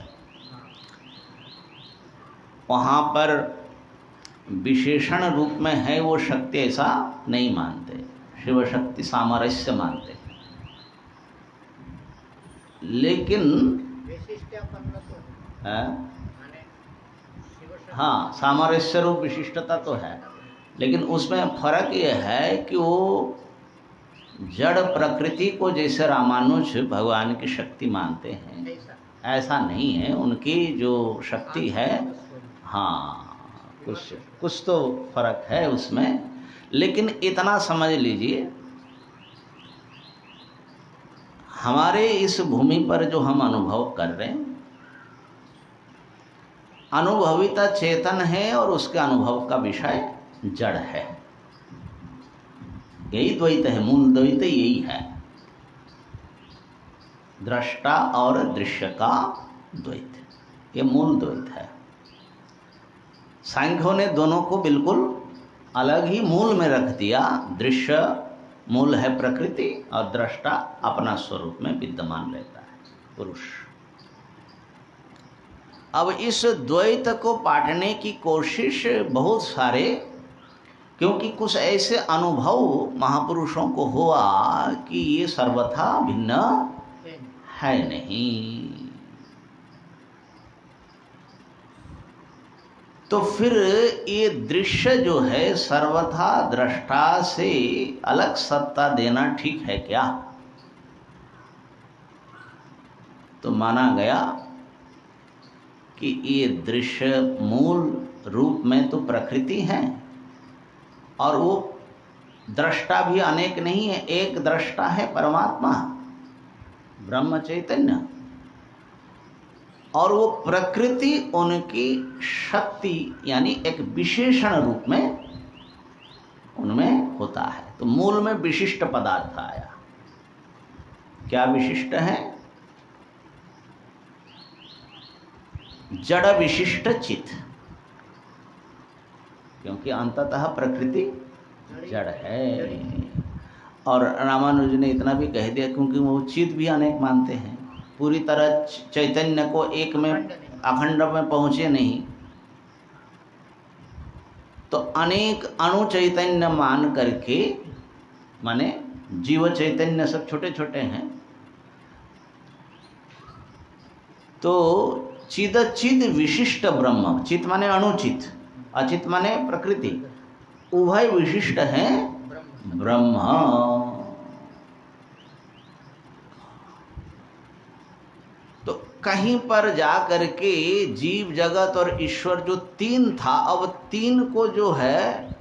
[SPEAKER 1] वहाँ पर विशेषण रूप में है वो शक्ति, ऐसा नहीं मानते, शिव शक्ति सामरस्य मानते। लेकिन
[SPEAKER 3] विशिष्टापन्न तो
[SPEAKER 1] है,
[SPEAKER 3] माने शिव शक्ति,
[SPEAKER 1] हाँ, सामरस्य रूप विशिष्टता तो है, लेकिन उसमें फर्क ये है कि वो जड़ प्रकृति को जैसे रामानुज भगवान की शक्ति मानते हैं,
[SPEAKER 3] ऐसा
[SPEAKER 1] ऐसा नहीं है। उनकी जो शक्ति है, हाँ, कुछ तो फर्क है उसमें। लेकिन इतना समझ लीजिए, हमारे इस भूमि पर जो हम अनुभव कर रहे हैं, अनुभविता चेतन है और उसके अनुभव का विषय जड़ है। यही द्वैत है, मूल द्वैत यही है, दृष्टा और दृश्य का द्वैत, ये मूल द्वैत है। सांख्यों ने दोनों को बिल्कुल अलग ही मूल में रख दिया। दृश्य मूल है प्रकृति और दृष्टा अपना स्वरूप में विद्यमान रहता है पुरुष। अब इस द्वैत को पाटने की कोशिश बहुत सारे, क्योंकि कुछ ऐसे अनुभव महापुरुषों को हुआ कि ये सर्वथा भिन्न है नहीं, तो फिर ये दृश्य जो है सर्वथा दृष्टा से अलग सत्ता देना ठीक है क्या? तो माना गया कि ये दृश्य मूल रूप में तो प्रकृति है और वो दृष्टा भी अनेक नहीं है, एक दृष्टा है परमात्मा ब्रह्म चैतन्य, और वो प्रकृति उनकी शक्ति यानी एक विशेषण रूप में उनमें होता है। तो मूल में विशिष्ट पदार्थ आया। क्या विशिष्ट है? जड़ विशिष्ट चित्त, क्योंकि अंततः प्रकृति जड़ है। और रामानुज ने इतना भी कह दिया, क्योंकि वो चित्त भी अनेक मानते हैं, पूरी तरह चैतन्य को एक में अखंड में पहुंचे नहीं, तो अनेक अणु चैतन्य मान करके, माने जीव चैतन्य सब छोटे छोटे हैं, तो चिद विशिष्ट ब्रह्म, चित माने अणुचित, अचित माने प्रकृति, उभय विशिष्ट है ब्रह्म। तो कहीं पर जा करके जीव जगत और ईश्वर जो तीन था, अब तीन को जो है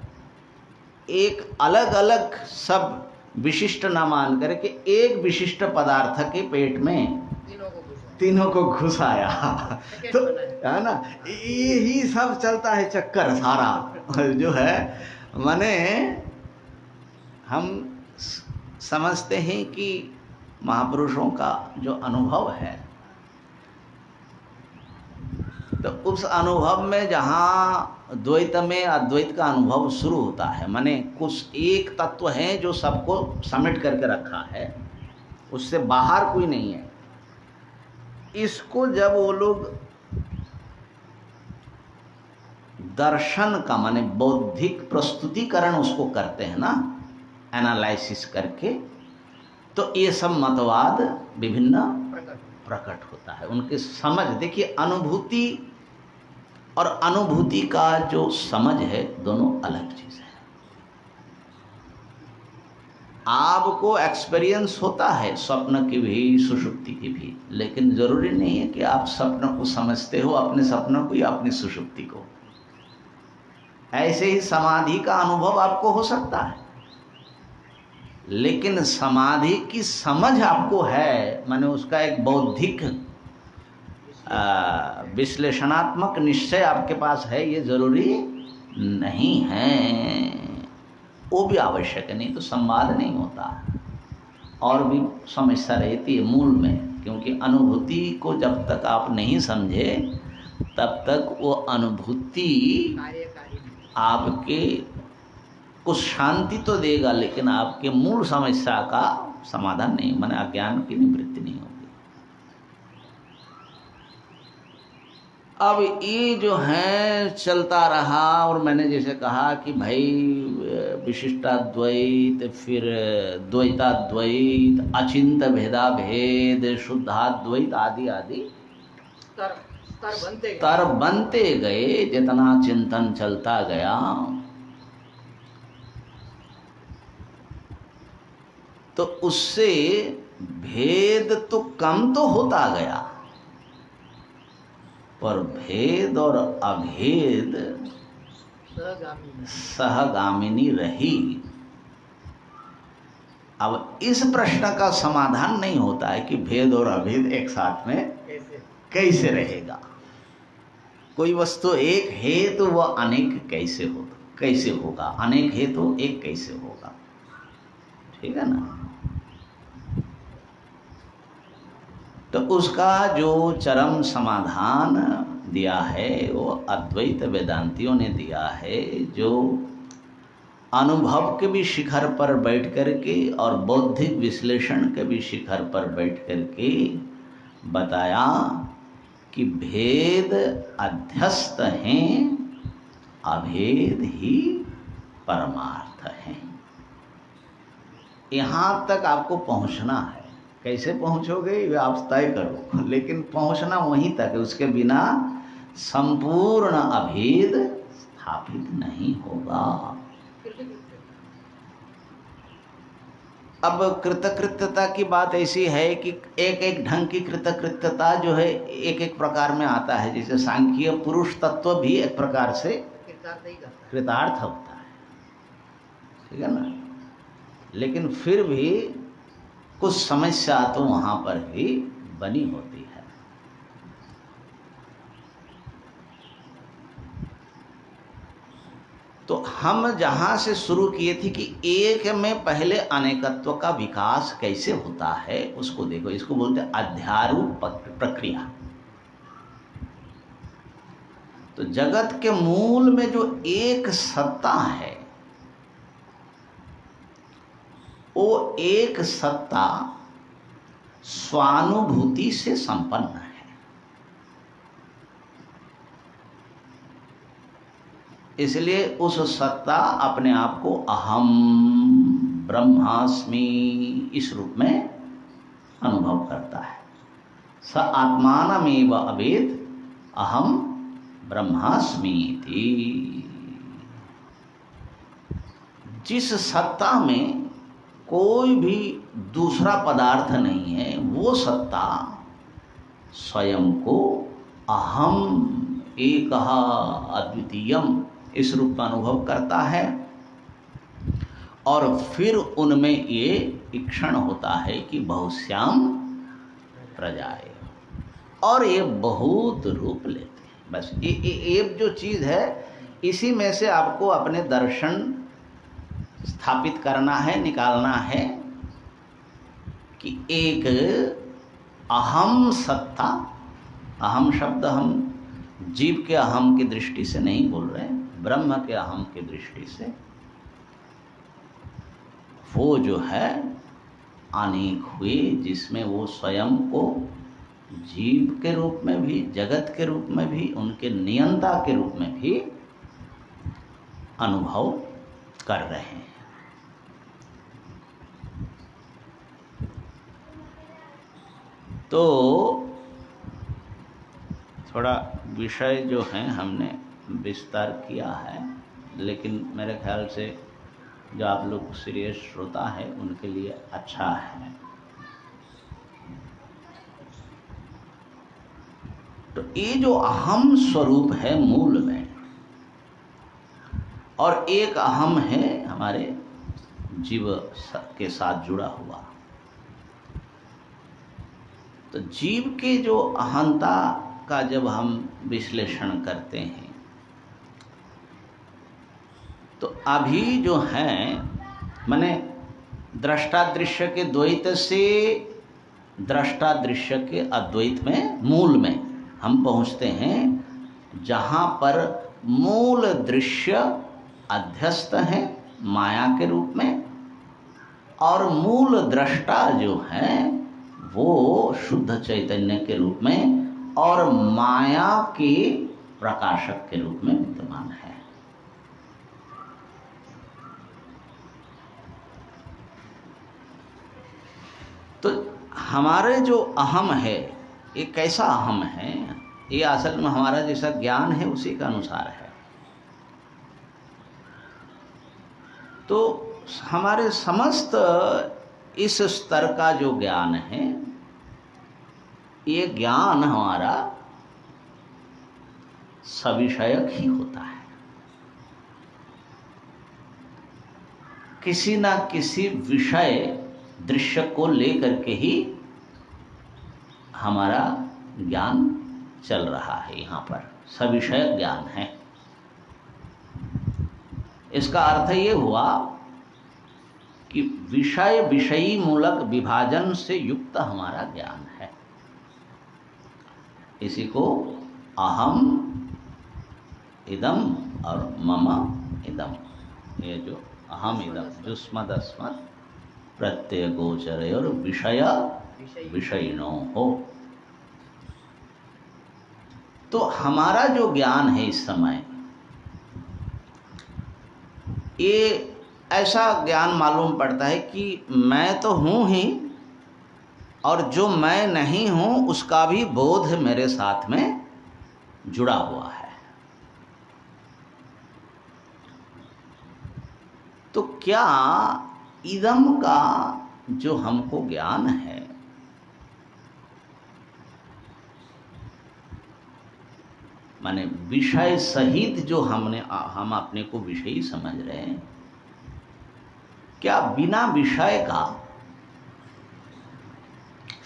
[SPEAKER 1] एक अलग अलग सब विशिष्ट ना मान करके एक विशिष्ट पदार्थ के पेट में तीनों को घुसाया। तो है ना, यही सब चलता है चक्कर सारा जो है। माने हम समझते हैं कि महापुरुषों का जो अनुभव है, तो उस अनुभव में जहाँ द्वैत में अद्वैत का अनुभव शुरू होता है, माने कुछ एक तत्व है जो सबको समेट करके रखा है, उससे बाहर कोई नहीं है। इसको जब वो लोग दर्शन का माने बौद्धिक प्रस्तुतिकरण उसको करते हैं ना, एनालिसिस करके, तो ये सब मतवाद विभिन्न प्रकट होता है। उनके समझ, देखिए अनुभूति और अनुभूति का जो समझ है दोनों अलग चीज है। आपको एक्सपीरियंस होता है स्वप्न की भी सुषुप्ति की भी, लेकिन जरूरी नहीं है कि आप स्वप्न को समझते हो अपने स्वप्न को या अपनी सुषुप्ति को। ऐसे ही समाधि का अनुभव आपको हो सकता है, लेकिन समाधि की समझ आपको है, माने उसका एक बौद्धिक विश्लेषणात्मक निश्चय आपके पास है, ये जरूरी नहीं है। वो भी आवश्यक है, नहीं तो संवाद नहीं होता और भी समस्या रहती है मूल में। क्योंकि अनुभूति को जब तक आप नहीं समझे तब तक वो अनुभूति
[SPEAKER 3] कार्यकारी नहीं।
[SPEAKER 1] आपके कुछ शांति तो देगा, लेकिन आपके मूल समस्या का समाधान नहीं, माने अज्ञान की निवृत्ति नहीं होगी। अब ये जो है चलता रहा, और मैंने जैसे कहा कि भाई विशिष्टाद्वैत, फिर द्वैताद्वैत, अचिंत भेदा भेद, शुद्धाद्वैत आदि आदि स्तर बनते गए। जितना चिंतन चलता गया तो उससे भेद तो कम तो होता गया, पर भेद और अभेद सहगामिनी रही। अब इस प्रश्न का समाधान नहीं होता है कि भेद और अभेद एक साथ में कैसे रहेगा। कोई वस्तु एक है तो वह अनेक कैसे होगा, अनेक है तो एक कैसे होगा, ठीक है ना। तो उसका जो चरम समाधान दिया है वो अद्वैत वेदांतियों ने दिया है, जो अनुभव के भी शिखर पर बैठ करके और बौद्धिक विश्लेषण के भी शिखर पर बैठ करके बताया कि भेद अध्यस्त हैं, अभेद ही परमार्थ हैं। यहाँ तक आपको पहुँचना है। कैसे पहुँचोगे ये आप तय करो, लेकिन पहुँचना वहीं तक है। उसके बिना संपूर्ण अभेद स्थापित नहीं होगा। अब कृतकृत्यता की बात ऐसी है कि एक एक ढंग की कृतकृत्यता जो है एक एक प्रकार में आता है। जैसे सांख्यीय पुरुष तत्व भी एक प्रकार से कृतार्थ होता है, ठीक है ना। लेकिन फिर भी कुछ समस्या तो वहाँ पर भी बनी होती है। तो हम जहाँ से शुरू किए थे कि एक में पहले अनेकत्व का विकास कैसे होता है उसको देखो। इसको बोलते हैं अध्यारूप प्रक्रिया। तो जगत के मूल में जो एक सत्ता है, वो एक सत्ता स्वानुभूति से संपन्न है। इसलिए उस सत्ता अपने आप को अहम ब्रह्मास्मि इस रूप में अनुभव करता है। स आत्मानमेव अवेद अहम ब्रह्मास्मि इति। जिस सत्ता में कोई भी दूसरा पदार्थ नहीं है, वो सत्ता स्वयं को अहम एकः अद्वितीयम इस रूप में अनुभव करता है। और फिर उनमें ये इक्षण होता है कि बहुश्याम प्रजाए, और ये बहुत रूप लेते हैं। बस ये जो चीज़ है, इसी में से आपको अपने दर्शन स्थापित करना है, निकालना है कि एक अहम सत्ता, अहम शब्द हम जीव के अहम की दृष्टि से नहीं बोल रहे, ब्रह्म के अहम की दृष्टि से, वो जो है अनेक हुए, जिसमें वो स्वयं को जीव के रूप में भी, जगत के रूप में भी, उनके नियंता के रूप में भी अनुभव कर रहे हैं। तो थोड़ा विषय जो है हमने विस्तार किया है, लेकिन मेरे ख्याल से जो आप लोग सीरियस श्रोता है उनके लिए अच्छा है। तो ये जो अहम स्वरूप है मूल में, और एक अहम है हमारे जीव के साथ जुड़ा हुआ। तो जीव के जो अहंता का जब हम विश्लेषण करते हैं तो अभी जो है माने दृष्टा दृश्य के द्वैत से दृष्टा दृश्य के अद्वैत में मूल में हम पहुंचते हैं, जहां पर मूल दृश्य अध्यस्त है माया के रूप में और मूल दृष्टा जो है वो शुद्ध चैतन्य के रूप में और माया के प्रकाशक के रूप में विद्यमान है। तो हमारे जो अहम है ये कैसा अहम है, ये असल में हमारा जैसा ज्ञान है उसी का अनुसार है। तो हमारे समस्त इस स्तर का जो ज्ञान है ये ज्ञान हमारा सविषयक ही होता है। किसी ना किसी विषय दृश्य को लेकर के ही हमारा ज्ञान चल रहा है। यहाँ पर सविषय ज्ञान है। इसका अर्थ ये हुआ कि विषय विषयी मूलक विभाजन से युक्त हमारा ज्ञान है। इसी को अहम इदम और मम इदम, ये जो अहम इदम जुस्मदस्मत् प्रत्यय गोचर और विषय विषयिणो हो। तो हमारा जो ज्ञान है इस समय ये ऐसा ज्ञान मालूम पड़ता है कि मैं तो हूँ ही और जो मैं नहीं हूँ उसका भी बोध मेरे साथ में जुड़ा हुआ है। तो क्या इदम का जो हमको ज्ञान है माने विषय सहित जो हम अपने को विषयी समझ रहे हैं, क्या बिना विषय का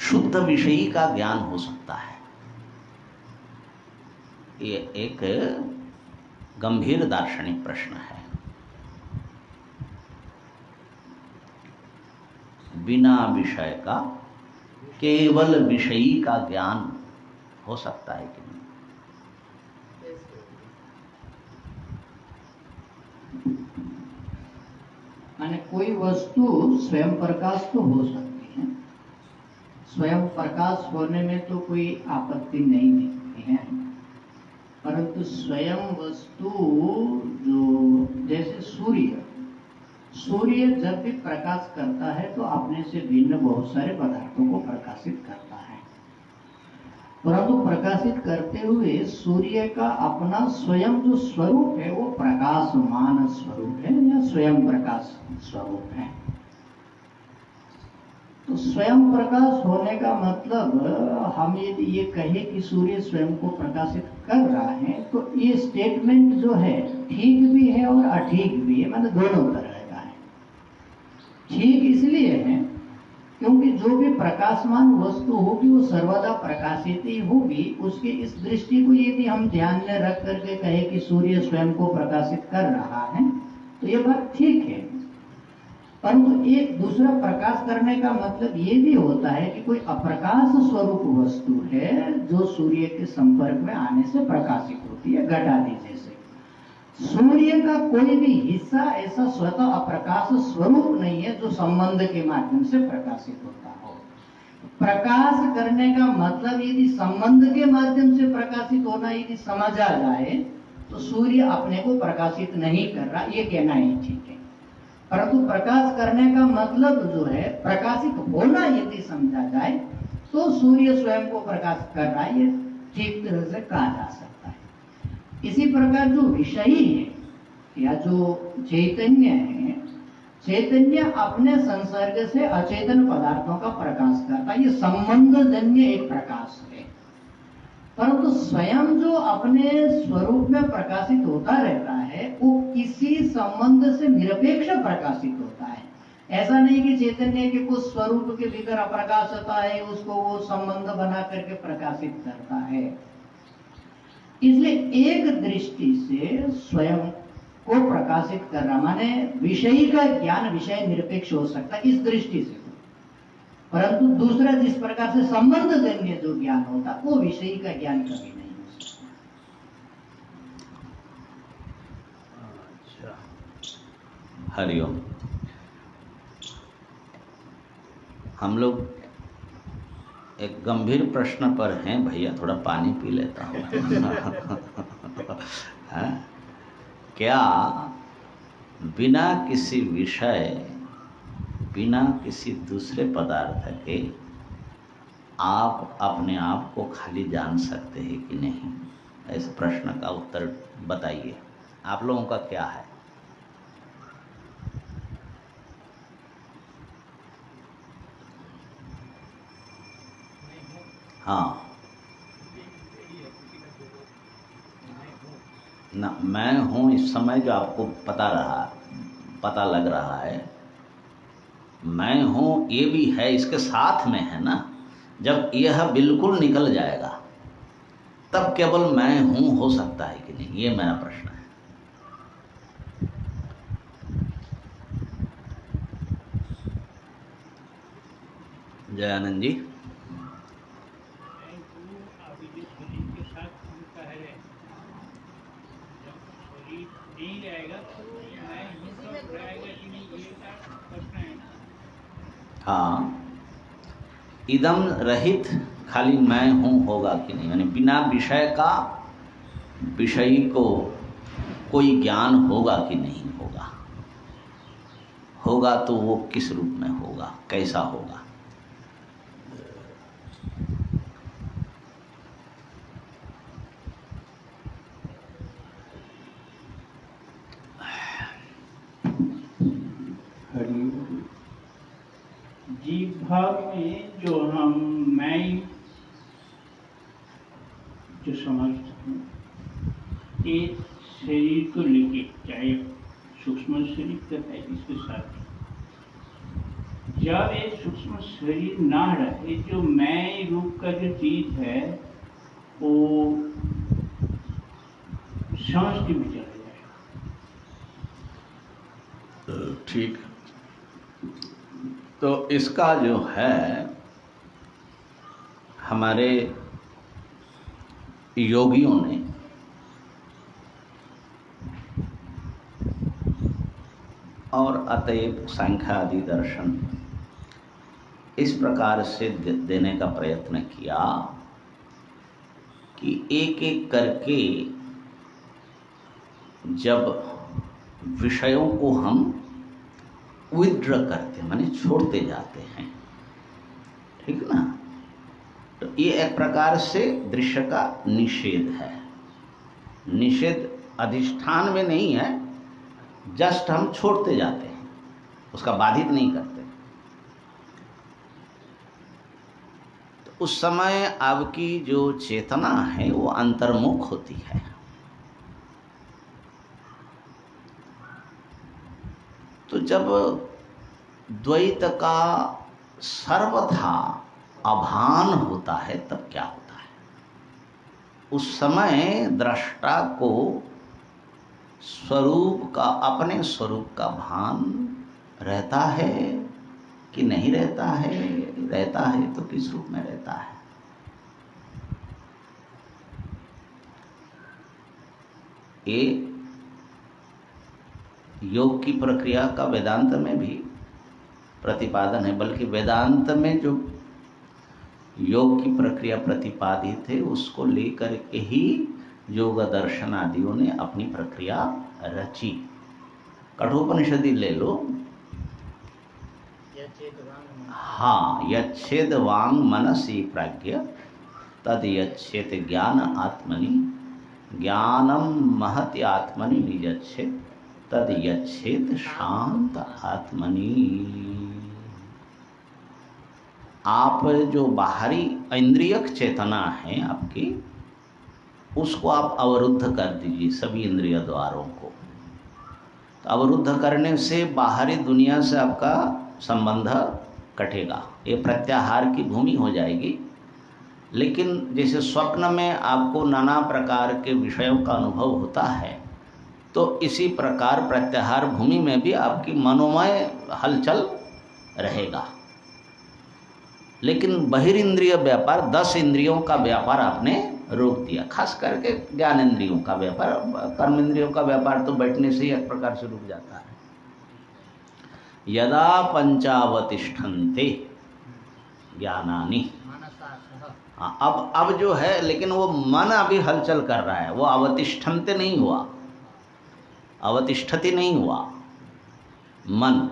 [SPEAKER 1] शुद्ध विषयी का ज्ञान हो सकता है? ये एक गंभीर दार्शनिक प्रश्न है। बिना विषय का केवल विषयी का ज्ञान हो सकता है कि नहीं?
[SPEAKER 2] माने कोई वस्तु स्वयं प्रकाश तो हो सकती है, स्वयं प्रकाश होने में तो कोई आपत्ति नहीं दिखती है, परंतु स्वयं वस्तु जो जैसे सूर्य जब भी प्रकाश करता है तो अपने से भिन्न बहुत सारे पदार्थों को प्रकाशित करता है, परंतु प्रकाशित करते हुए सूर्य का अपना स्वयं जो स्वरूप है वो प्रकाशमान स्वरूप है या स्वयं प्रकाश स्वरूप है। तो स्वयं प्रकाश होने का मतलब हम यदि ये कहे कि सूर्य स्वयं को प्रकाशित कर रहा है तो ये स्टेटमेंट जो है ठीक भी है और अठीक भी है, मतलब दोनों तरह का है। ठीक इसलिए है क्योंकि जो भी प्रकाशमान वस्तु होगी वो सर्वदा प्रकाशित ही होगी। उसकी इस दृष्टि को यदि हम ध्यान में रख करके कहे कि सूर्य स्वयं को प्रकाशित कर रहा है तो ये बात ठीक है, परंतु एक दूसरा प्रकाश करने का मतलब ये भी होता है कि कोई अप्रकाश स्वरूप वस्तु है जो सूर्य के संपर्क में आने से प्रकाशित होती है, घट आदि जैसे। सूर्य का कोई भी हिस्सा ऐसा स्वतः अप्रकाश स्वरूप नहीं है जो संबंध के माध्यम से प्रकाशित होता हो। प्रकाश करने का मतलब यदि संबंध के माध्यम से प्रकाशित होना यदि समझा जाए तो सूर्य अपने को प्रकाशित नहीं कर रहा, ये कहना ही ठीक है। परंतु प्रकाश करने का मतलब जो है प्रकाशित होना यदि समझा जाए तो सूर्य स्वयं को प्रकाश कर रहा है, ये ठीक तरह से कहा जा सकता है। इसी प्रकार जो विषयी है या जो चैतन्य है, चैतन्य अपने संसर्ग से अचेतन पदार्थों का प्रकाश करता है, ये संबंधजन्य एक प्रकाश है। परंतु स्वयं जो अपने स्वरूप में प्रकाशित होता रहता है वो किसी संबंध से निरपेक्ष प्रकाशित होता है। ऐसा नहीं कि चैतन्य के कुछ स्वरूप के भीतर अप्रकाशता है, उसको वो संबंध बना करके प्रकाशित करता है। इसलिए एक दृष्टि से स्वयं को प्रकाशित करना माने विषय का ज्ञान विषय निरपेक्ष हो सकता है इस दृष्टि से, परंतु दूसरा जिस प्रकार से संबंध जन्य जो ज्ञान होता वो विषय का ज्ञान कभी नहीं हो सकता।
[SPEAKER 1] अच्छा, हरिओम। हम लोग एक गंभीर प्रश्न पर हैं भैया, थोड़ा पानी पी लेता हूँ। हाँ? क्या बिना किसी विषय, बिना किसी दूसरे पदार्थ के आप अपने आप को खाली जान सकते हैं कि नहीं? इस प्रश्न का उत्तर बताइए, आप लोगों का क्या है? हाँ ना, मैं हूँ इस समय जो आपको पता लग रहा है, मैं हूँ ये भी है, इसके साथ में है ना। जब यह बिल्कुल निकल जाएगा तब केवल मैं हूँ हो सकता है कि नहीं, ये मेरा प्रश्न है। जयानंद जी। हाँ, इदम रहित खाली मैं हूँ होगा कि नहीं, यानी बिना विषय का विषयी को कोई ज्ञान होगा कि नहीं होगा? होगा तो वो किस रूप में होगा, कैसा होगा?
[SPEAKER 4] जीव भाव में जो हम मैं जो समझते हैं, ये शरीर को लेके, चाहे सूक्ष्म शरीर का है इसके साथ, जब ये सूक्ष्म शरीर ना रहे, जो मैं रूप का जो चीज है वो समष्टि में चला जाए।
[SPEAKER 1] ठीक, तो इसका जो है हमारे योगियों ने और अतएव सांख्य आदि दर्शन इस प्रकार से देने का प्रयत्न किया कि एक एक करके जब विषयों को हम विथड्रॉ करते, माने छोड़ते जाते हैं, ठीक ना, तो ये एक प्रकार से दृश्य का निषेध है। निषेध अधिष्ठान में नहीं है, जस्ट हम छोड़ते जाते हैं, उसका बाधित नहीं करते। तो उस समय आपकी जो चेतना है वो अंतर्मुख होती है। तो जब द्वैत का सर्वथा अभान होता है तब क्या होता है? उस समय दृष्टा को स्वरूप का, अपने स्वरूप का भान रहता है कि नहीं रहता है? रहता है तो किस रूप में रहता है? ये योग की प्रक्रिया का वेदांत में भी प्रतिपादन है, बल्कि वेदांत में जो योग की प्रक्रिया प्रतिपादित है उसको लेकर के ही योग दर्शन आदियों ने अपनी प्रक्रिया रची। कठोपनिषदि ले लो, हाँ, यच्छेद वांग मनसी प्राज्ञ तद यच्छेद ज्ञान आत्मनि ज्ञानम महति आत्मनि निजच्छेद तद यच्छेद शांत आत्मनि। आप जो बाहरी इंद्रियक चेतना है आपकी, उसको आप अवरुद्ध कर दीजिए, सभी इंद्रिय द्वारों को। तो अवरुद्ध करने से बाहरी दुनिया से आपका संबंध कटेगा, ये प्रत्याहार की भूमि हो जाएगी। लेकिन जैसे स्वप्न में आपको नाना प्रकार के विषयों का अनुभव होता है, तो इसी प्रकार प्रत्याहार भूमि में भी आपकी मनोमय हलचल रहेगा। लेकिन बहिरिंद्रिय व्यापार, 10 इंद्रियों का व्यापार आपने रोक दिया, खास करके ज्ञान इंद्रियों का व्यापार। कर्म इंद्रियों का व्यापार तो बैठने से ही एक प्रकार से रुक जाता है। यदा पंचावतिष्ठन्ते ज्ञानानि,
[SPEAKER 3] मनसा सह
[SPEAKER 1] हाँ, अब जो है, लेकिन वो मन अभी हलचल कर रहा है, वो अवतिष्ठन्ते नहीं हुआ, अवतिष्ठति नहीं हुआ मन।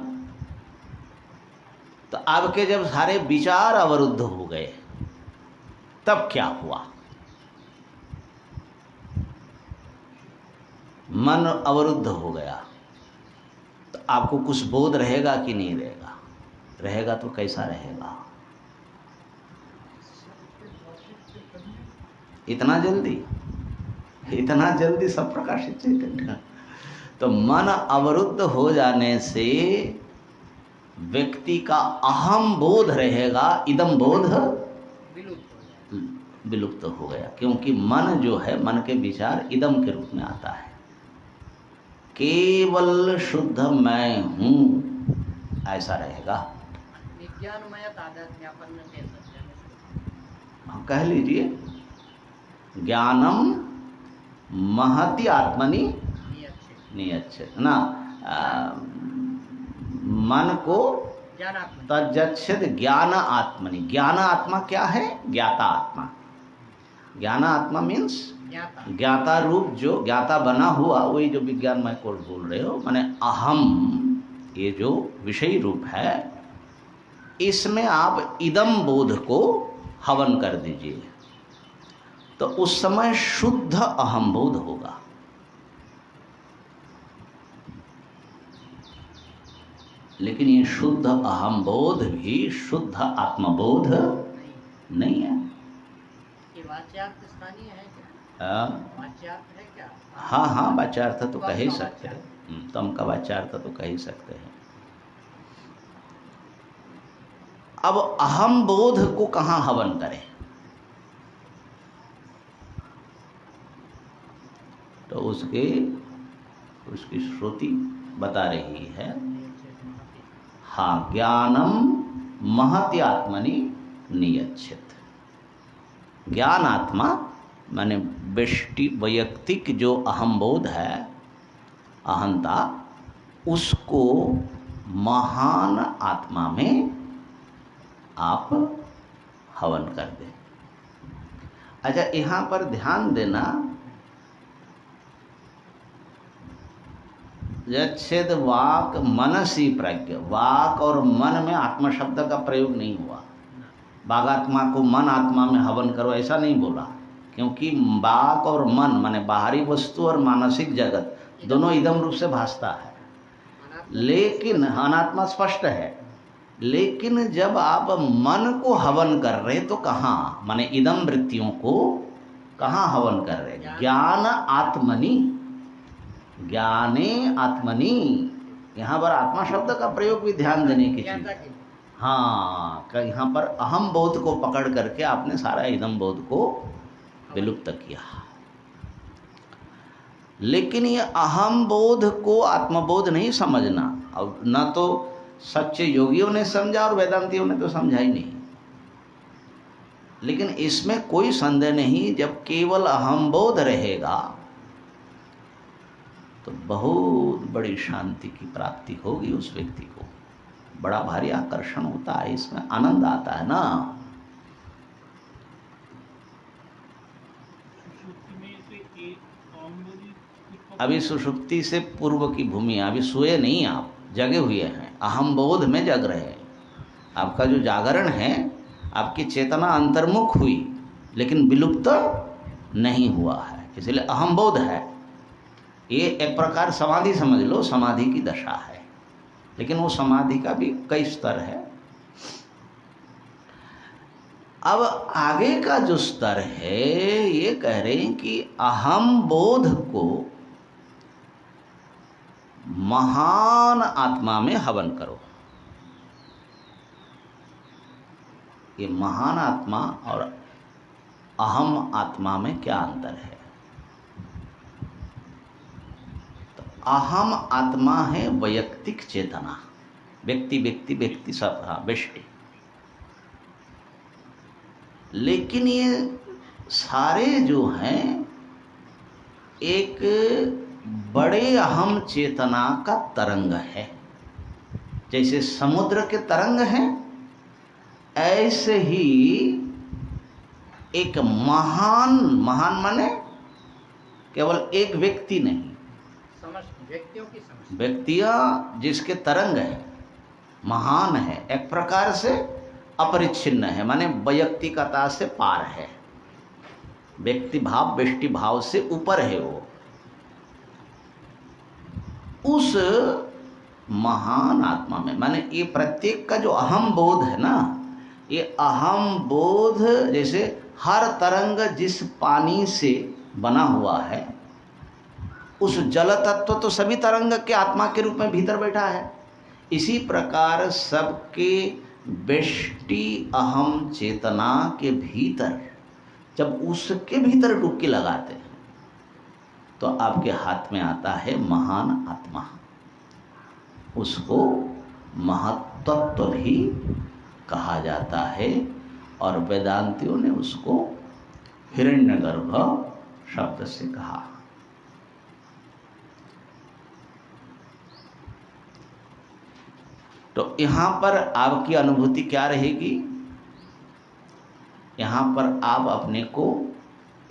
[SPEAKER 1] तो आपके जब सारे विचार अवरुद्ध हो गए, तब क्या हुआ? मन अवरुद्ध हो गया तो आपको कुछ बोध रहेगा कि नहीं रहेगा? रहेगा तो कैसा रहेगा? इतना जल्दी सब प्रकाशित चैतन्य। तो मन अवरुद्ध हो जाने से व्यक्ति का अहम बोध रहेगा, इदम बोध विलुप्त हो गया। क्योंकि मन जो है, मन के विचार इदम के रूप में आता है, केवल शुद्ध मैं हूं, ऐसा रहेगा।
[SPEAKER 3] विज्ञानमय तादात्म्यापन्न के सत्य
[SPEAKER 1] हम कह लीजिए, ज्ञानम महति आत्मनि नियच्छेत् ना, मन को
[SPEAKER 3] ज्ञानात्म
[SPEAKER 1] तज्जच्छेद ज्ञान आत्मनि। ज्ञान आत्मा क्या है? ज्ञाता आत्मा। ज्ञान आत्मा मीन्स
[SPEAKER 3] ज्ञाता
[SPEAKER 1] ज्ञाता रूप, जो ज्ञाता बना हुआ, वही जो विज्ञानमय कोर्स बोल रहे हो, माने अहम, ये जो विषय रूप है, इसमें आप इदम बोध को हवन कर दीजिए, तो उस समय शुद्ध अहम बोध होगा। लेकिन ये शुद्ध अहम बोध भी शुद्ध आत्मबोध नहीं है।
[SPEAKER 3] ये वाच्यार्थ स्थानीय है क्या?
[SPEAKER 1] हाँ
[SPEAKER 3] वाच्यार्थ है क्या?
[SPEAKER 1] हाँ, वाच्यार्थ तो कह ही सकते हैं, तम का वाच्यार्थ तो कह ही सकते हैं। अब अहम बोध को कहाँ हवन करें? तो उसकी श्रुति बता रही है, हाँ, ज्ञानम महति आत्मनि नियच्छेत्। ज्ञान आत्मा माने व्यष्टि, वैयक्तिक जो अहम बोध है, अहंता, उसको महान आत्मा में आप हवन कर दें। अच्छा, यहाँ पर ध्यान देना, यच्छेद वाक मनसी प्रज्ञ, वाक और मन में आत्मा शब्द का प्रयोग नहीं हुआ। वागात्मा को मन आत्मा में हवन करो, ऐसा नहीं बोला, क्योंकि वाक और मन माने बाहरी वस्तु और मानसिक जगत दोनों इदम रूप से भासता है, लेकिन अनात्मा स्पष्ट है। लेकिन जब आप मन को हवन कर रहे तो कहाँ, माने इदम वृत्तियों को कहाँ हवन कर रहे? ज्ञान आत्मनि, ज्ञाने आत्मनि। यहाँ पर आत्मा शब्द का प्रयोग भी ध्यान देने की चीज। हाँ, यहाँ पर अहम बोध को पकड़ करके आपने सारा इदम बोध को विलुप्त किया। लेकिन ये अहम बोध को आत्मबोध नहीं समझना, और न तो सच्चे योगियों ने समझा और वेदांतियों ने तो समझा ही नहीं। लेकिन इसमें कोई संदेह नहीं, जब केवल अहम बोध रहेगा तो बहुत बड़ी शांति की प्राप्ति होगी उस व्यक्ति को। बड़ा भारी आकर्षण होता है, इसमें आनंद आता है ना। अभी सुषुप्ति से पूर्व की भूमि, अभी सोए नहीं, आप जगे हुए हैं, अहम बोध में जग रहे हैं। आपका जो जागरण है, आपकी चेतना अंतर्मुख हुई लेकिन विलुप्त नहीं हुआ है, इसलिए अहम बोध है। ये एक प्रकार समाधि समझ लो, समाधि की दशा है, लेकिन वो समाधि का भी कई स्तर है। अब आगे का जो स्तर है, ये कह रहे हैं कि अहम बोध को महान आत्मा में हवन करो। ये महान आत्मा और अहम आत्मा में क्या अंतर है? तो अहम आत्मा है वैयक्तिक चेतना, व्यक्ति सब, हाँ, व्यष्टि। लेकिन ये सारे जो हैं एक बड़े अहम चेतना का तरंग है। जैसे समुद्र के तरंग हैं, ऐसे ही एक महान माने केवल एक व्यक्ति नहीं,
[SPEAKER 3] समस्त व्यक्तियों की समस्त
[SPEAKER 1] व्यक्तियां जिसके तरंग है, महान है, एक प्रकार से अपरिच्छिन्न है, माने वैयक्तिकता से पार है, व्यक्ति भाव व्यष्टि भाव से ऊपर है वो। उस महान आत्मा में, माने ये प्रत्येक का जो अहम बोध है ना, ये अहम बोध जैसे हर तरंग जिस पानी से बना हुआ है, उस जल तत्व तो सभी तरंग के आत्मा के रूप में भीतर बैठा है। इसी प्रकार सबके व्यष्टि अहम चेतना के भीतर जब उसके भीतर डुबकी लगाते हैं तो आपके हाथ में आता है महान आत्मा। उसको महत्त्व भी कहा जाता है और वेदांतियों ने उसको हिरण्यगर्भ शब्द से कहा। तो यहाँ पर आपकी अनुभूति क्या रहेगी? यहाँ पर आप अपने को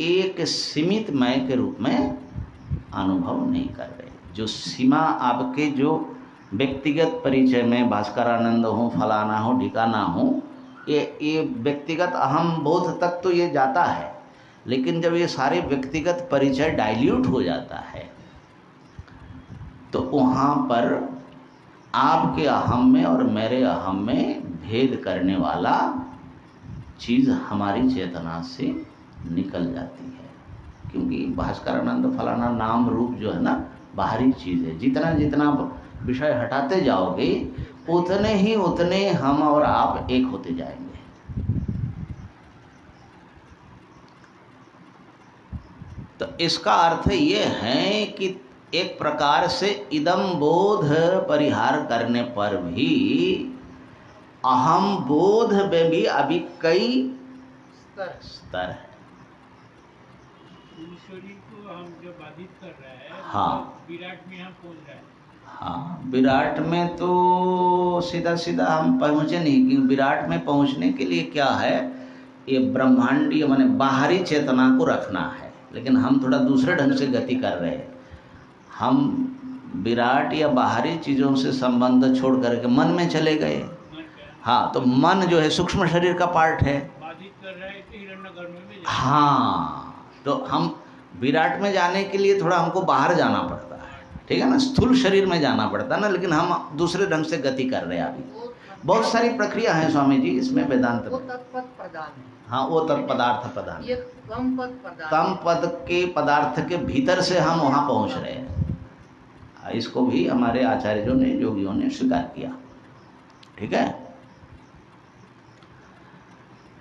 [SPEAKER 1] एक सीमित मैं के रूप में अनुभव नहीं कर रहे। जो सीमा आपके जो व्यक्तिगत परिचय में भास्करानंद हो, फलाना हो, ढिकाना हो, ये व्यक्तिगत अहम बोध तक तो ये जाता है, लेकिन जब ये सारे व्यक्तिगत परिचय डाइल्यूट हो जाता है तो वहाँ पर आपके अहम में और मेरे अहम में भेद करने वाला चीज़ हमारी चेतना से निकल जाती है। क्योंकि भास्करानंद फलाना नाम रूप जो है ना, बाहरी चीज़ है। जितना जितना विषय हटाते जाओगे उतने ही उतने हम और आप एक होते जाएंगे। तो इसका अर्थ ये है कि एक प्रकार से इदम बोध परिहार करने पर भी अहम बोध में भी अभी कई स्तर है।
[SPEAKER 4] ईश्वरी को हम जो बाधित कर रहे हैं,
[SPEAKER 1] हाँ,
[SPEAKER 4] विराट में हम पहुंच रहे हैं।
[SPEAKER 1] हाँ, विराट में तो सीधा सीधा हम पहुँचे नहीं, क्योंकि विराट में पहुँचने के लिए क्या है, ये ब्रह्मांडीय माने बाहरी चेतना को रखना है। लेकिन हम थोड़ा दूसरे ढंग से गति कर रहे हैं। हम विराट या बाहरी चीज़ों से संबंध छोड़ करके मन में चले गए। हाँ, तो मन जो है सूक्ष्म शरीर का पार्ट है,
[SPEAKER 4] बाधित कर रहा है तो हिरण्यगर्भ में
[SPEAKER 1] हाँ, तो हम विराट में जाने के लिए थोड़ा हमको बाहर जाना पड़ता है, ठीक है ना, स्थूल शरीर में जाना पड़ता है ना। लेकिन हम दूसरे ढंग से गति कर रहे हैं अभी। बहुत सारी प्रक्रिया है स्वामी जी इसमें वेदांत
[SPEAKER 3] वो
[SPEAKER 1] में।
[SPEAKER 3] तत्पद प्रदान है,
[SPEAKER 1] हाँ, वो तत्पदार्थ प्रदान,
[SPEAKER 3] ये कम पद प्रदान
[SPEAKER 1] कम पद के पदार्थ के भीतर से हम वहाँ पहुँच रहे हैं। इसको भी हमारे आचार्यों ने, योगियों ने स्वीकार किया, ठीक है।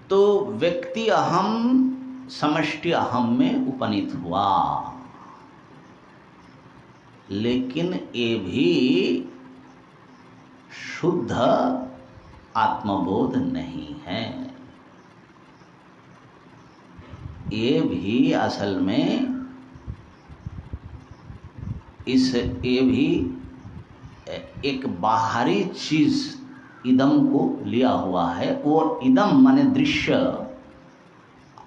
[SPEAKER 1] तो व्यक्ति अहम समष्टि अहम में उपनीत हुआ, लेकिन ये भी शुद्ध आत्मबोध नहीं है। ये भी असल में ये भी एक बाहरी चीज इदम को लिया हुआ है। वो इदम माने दृश्य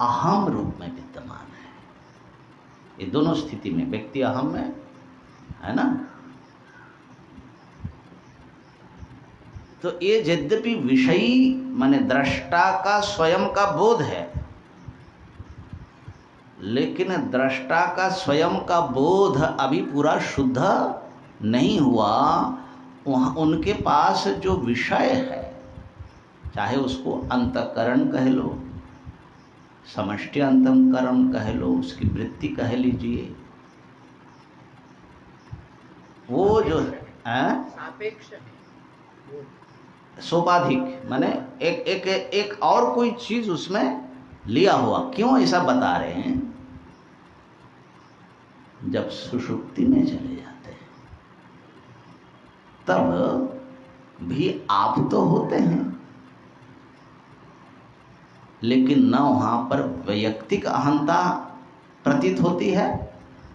[SPEAKER 1] अहम रूप में विद्यमान है। ये दोनों स्थिति में, व्यक्ति अहम में है ना। तो ये यद्यपि विषयी माने दृष्टा का स्वयं का बोध है, लेकिन दृष्टा का स्वयं का बोध अभी पूरा शुद्ध नहीं हुआ। वहाँ उनके पास जो विषय है, चाहे उसको अंतःकरण कह लो, समष्टि अंतःकरण कह लो, उसकी वृत्ति कह लीजिए, वो जो
[SPEAKER 3] सापेक्ष है वो।
[SPEAKER 1] सोपाधिक माने एक और कोई चीज उसमें लिया हुआ। क्यों ऐसा बता रहे हैं? जब सुषुप्ति में चले जाते हैं तब भी आप तो होते हैं, लेकिन न वहां पर वैयक्तिक अहंता प्रतीत होती है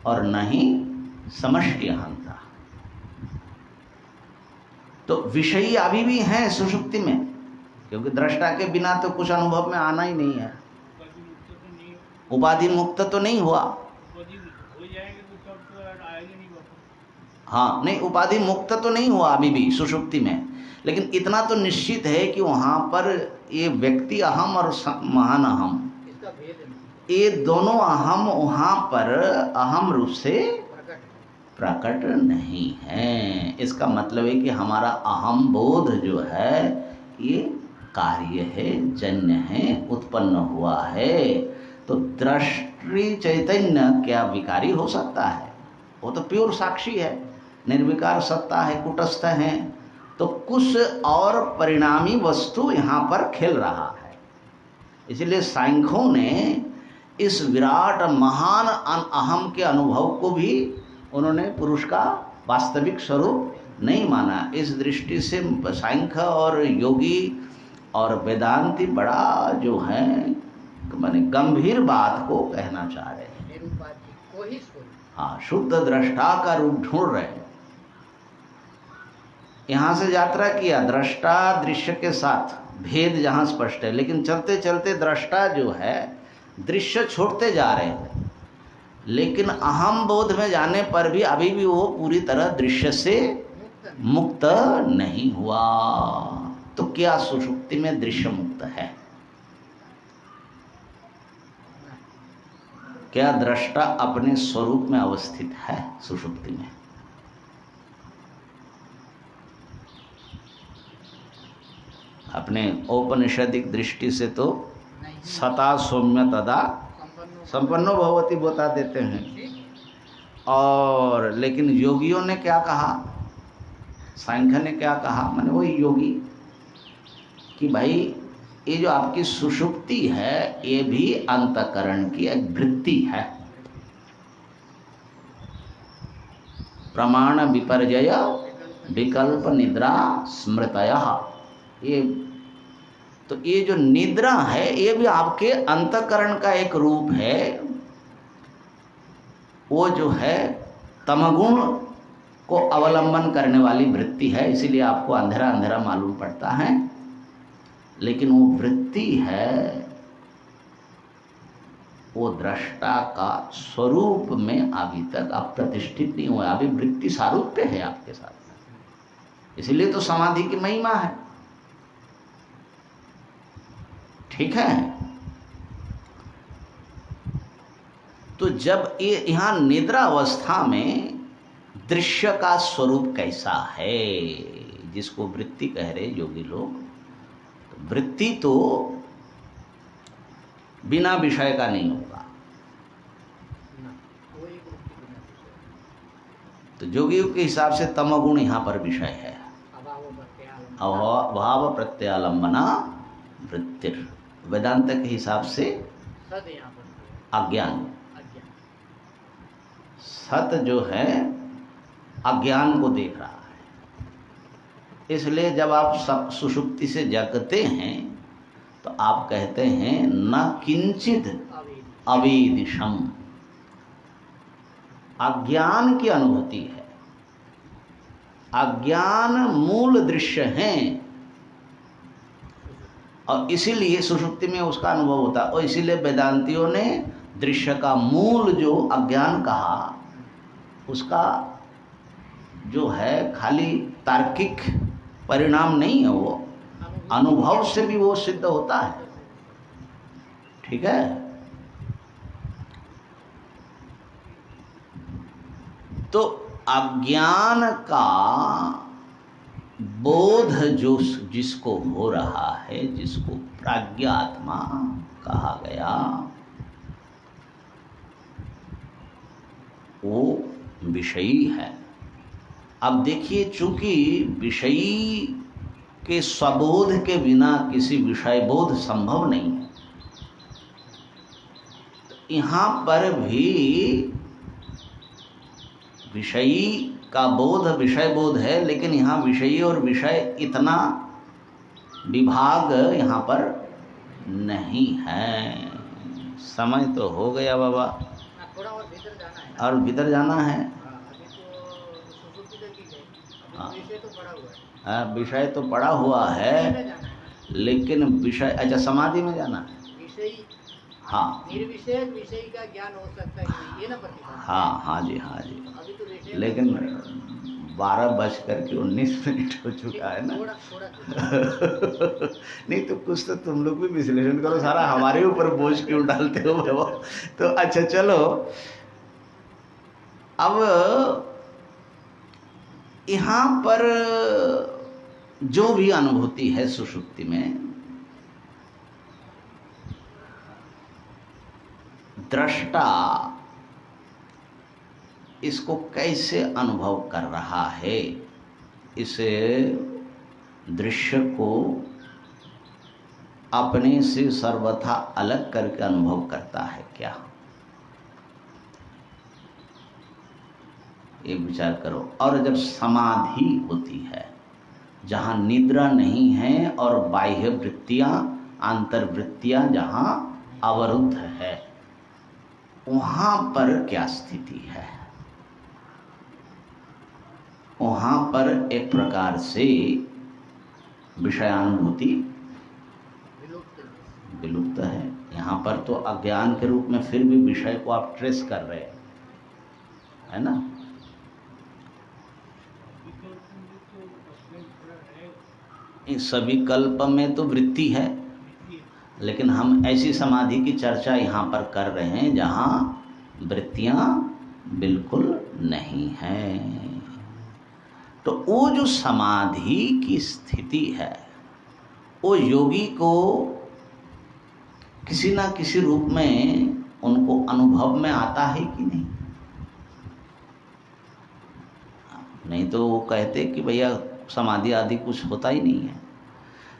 [SPEAKER 1] और न ही समष्टि अहंता। तो विषयी अभी भी हैं सुषुप्ति में, क्योंकि दृष्टा के बिना तो कुछ अनुभव में आना ही नहीं है। उपाधि मुक्त तो नहीं हुआ। हाँ नहीं, उपाधि मुक्त तो नहीं हुआ अभी भी सुषुप्ति में, लेकिन इतना तो निश्चित है कि वहां पर ये व्यक्ति अहम और महान अहम,
[SPEAKER 3] इसका भेद नहीं,
[SPEAKER 1] ये दोनों अहम वहां पर अहम रूप से प्रकट नहीं है। इसका मतलब है कि हमारा अहम बोध जो है ये कार्य है, जन्य है, उत्पन्न हुआ है। तो दृष्टि चैतन्य क्या विकारी हो सकता है? वो तो प्योर साक्षी है, निर्विकार सत्ता है, कुटस्थ है। तो कुछ और परिणामी वस्तु यहाँ पर खेल रहा है। इसलिए सांख्यों ने इस विराट महान अहम के अनुभव को भी उन्होंने पुरुष का वास्तविक स्वरूप नहीं माना। इस दृष्टि से सांख्य और योगी और वेदांती बड़ा जो है माने गंभीर बात को कहना चाह रहे हैं।
[SPEAKER 3] निरूपाधि को ही स्वरूप,
[SPEAKER 1] हाँ, शुद्ध दृष्टा का रूप ढूंढ रहे हैं। यहाँ से यात्रा किया, दृष्टा दृश्य के साथ भेद जहाँ स्पष्ट है, लेकिन चलते चलते दृष्टा जो है दृश्य छोड़ते जा रहे थे, लेकिन अहम बोध में जाने पर भी अभी भी वो पूरी तरह दृश्य से मुक्त नहीं हुआ। तो क्या सुषुप्ति में दृश्य मुक्त है? क्या दृष्टा अपने स्वरूप में अवस्थित है सुषुप्ति में? अपने औपनिषदिक दृष्टि से तो सता सौम्य तदा संपन्नो भवति बता देते हैं। और लेकिन योगियों ने क्या कहा, सांख्य ने क्या कहा, माने वही योगी कि भाई ये जो आपकी सुषुप्ति है ये भी अंतःकरण की एक वृत्ति है। प्रमाण विपर्जय विकल्प निद्रा स्मृतयः, ये तो ये जो निद्रा है ये भी आपके अंतःकरण का एक रूप है। वो जो है तमगुण को अवलंबन करने वाली वृत्ति है, इसीलिए आपको अंधेरा अंधेरा मालूम पड़ता है। लेकिन वो वृत्ति है, वो दृष्टा का स्वरूप में अभी तक आप प्रतिष्ठित नहीं हुआ। अभी वृत्ति सारूप्य है आपके साथ, इसलिए तो समाधि की महिमा है। ठीक है। तो जब ये यहाँ निद्रा अवस्था में दृश्य का स्वरूप कैसा है, जिसको वृत्ति कह रहे योगी लोग, तो वृत्ति तो बिना विषय का नहीं होगा। तो योगियों के हिसाब से तमगुण यहाँ पर विषय है। अभाव प्रत्यालंबना वृत्तिर। वेदांत के हिसाब से अज्ञान, सत जो है अज्ञान को देख रहा है। इसलिए जब आप सुषुप्ति से जगते हैं तो आप कहते हैं न किंचित अवेदिशम, अज्ञान की अनुभूति है। अज्ञान मूल दृश्य हैं और इसीलिए सुषुप्ति में उसका अनुभव होता है। और इसीलिए वेदांतियों ने दृश्य का मूल जो अज्ञान कहा, उसका जो है खाली तार्किक परिणाम नहीं है, वो अनुभव से भी वो सिद्ध होता है। ठीक है। तो अज्ञान का बोध जो जिसको हो रहा है, जिसको प्राज्ञात्मा कहा गया, वो विषयी है। अब देखिए, चूंकि विषयी के स्वबोध के बिना किसी विषय बोध संभव नहीं है, तो यहाँ पर भी विषयी का बोध विषय बोध है, लेकिन यहाँ विषयी और विषय इतना विभाग यहाँ पर नहीं है। समय तो हो गया बाबा,
[SPEAKER 3] थोड़ा और भीतर जाना है।
[SPEAKER 1] और भीतर जाना है।
[SPEAKER 3] अभी तो सुसुप्ति तक ही गए,
[SPEAKER 1] हाँ।
[SPEAKER 3] अभी विषय तो पड़ा हुआ है।
[SPEAKER 1] हाँ, विषय तो पड़ा हुआ है,
[SPEAKER 3] जाना है
[SPEAKER 1] लेकिन विषय, अच्छा समाधि में जाना है।
[SPEAKER 3] विषय,
[SPEAKER 1] हाँ
[SPEAKER 3] निर्विषय विषय का ज्ञान हो सकता है कि नहीं, ये ना प्रतिभा।
[SPEAKER 1] हाँ हाँ जी, हाँ जी।
[SPEAKER 3] अभी तो विषय
[SPEAKER 1] लेकिन 12:19 हो चुका है ना।
[SPEAKER 3] थोड़ा थोड़ा
[SPEAKER 1] नहीं तो कुछ तो तुम लोग भी विश्लेषण करो, सारा हमारे ऊपर बोझ क्यों डालते हो बाबा। तो अच्छा चलो, अब यहाँ पर जो भी अनुभूति है सुषुप्ति में, दृष्टा इसको कैसे अनुभव कर रहा है, इसे दृश्य को अपने से सर्वथा अलग करके अनुभव करता है क्या, ये विचार करो। और जब समाधि होती है, जहाँ निद्रा नहीं है और बाह्य वृत्तियां, आंतरवृत्तियां जहाँ अवरुद्ध है, वहाँ पर क्या स्थिति है? वहाँ पर एक प्रकार से विषयानुभूति विलुप्त है। यहाँ पर तो अज्ञान के रूप में फिर भी विषय को आप ट्रेस कर रहे हैं, है ना। इस सभी कल्प में तो वृत्ति है, लेकिन हम ऐसी समाधि की चर्चा यहाँ पर कर रहे हैं जहाँ वृत्तियाँ बिल्कुल नहीं हैं। तो वो जो समाधि की स्थिति है, वो योगी को किसी ना किसी रूप में उनको अनुभव में आता है कि नहीं? नहीं तो वो कहते कि भैया समाधि आदि कुछ होता ही नहीं है।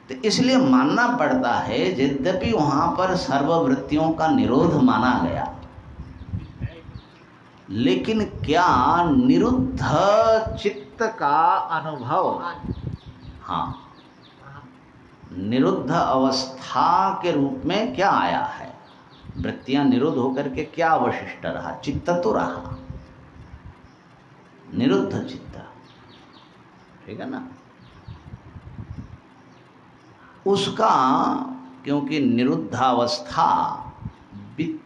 [SPEAKER 1] तो इसलिए मानना पड़ता है, यद्यपि वहाँ पर सर्ववृत्तियों का निरोध माना गया, लेकिन क्या निरुद्ध चित्त का अनुभव, हाँ, निरुद्ध अवस्था के रूप में क्या आया है? वृत्तियां निरुद्ध होकर के क्या अवशिष्ट रहा? चित्त तो रहा, निरुद्ध चित्त, ठीक है ना। उसका क्योंकि निरुद्धावस्था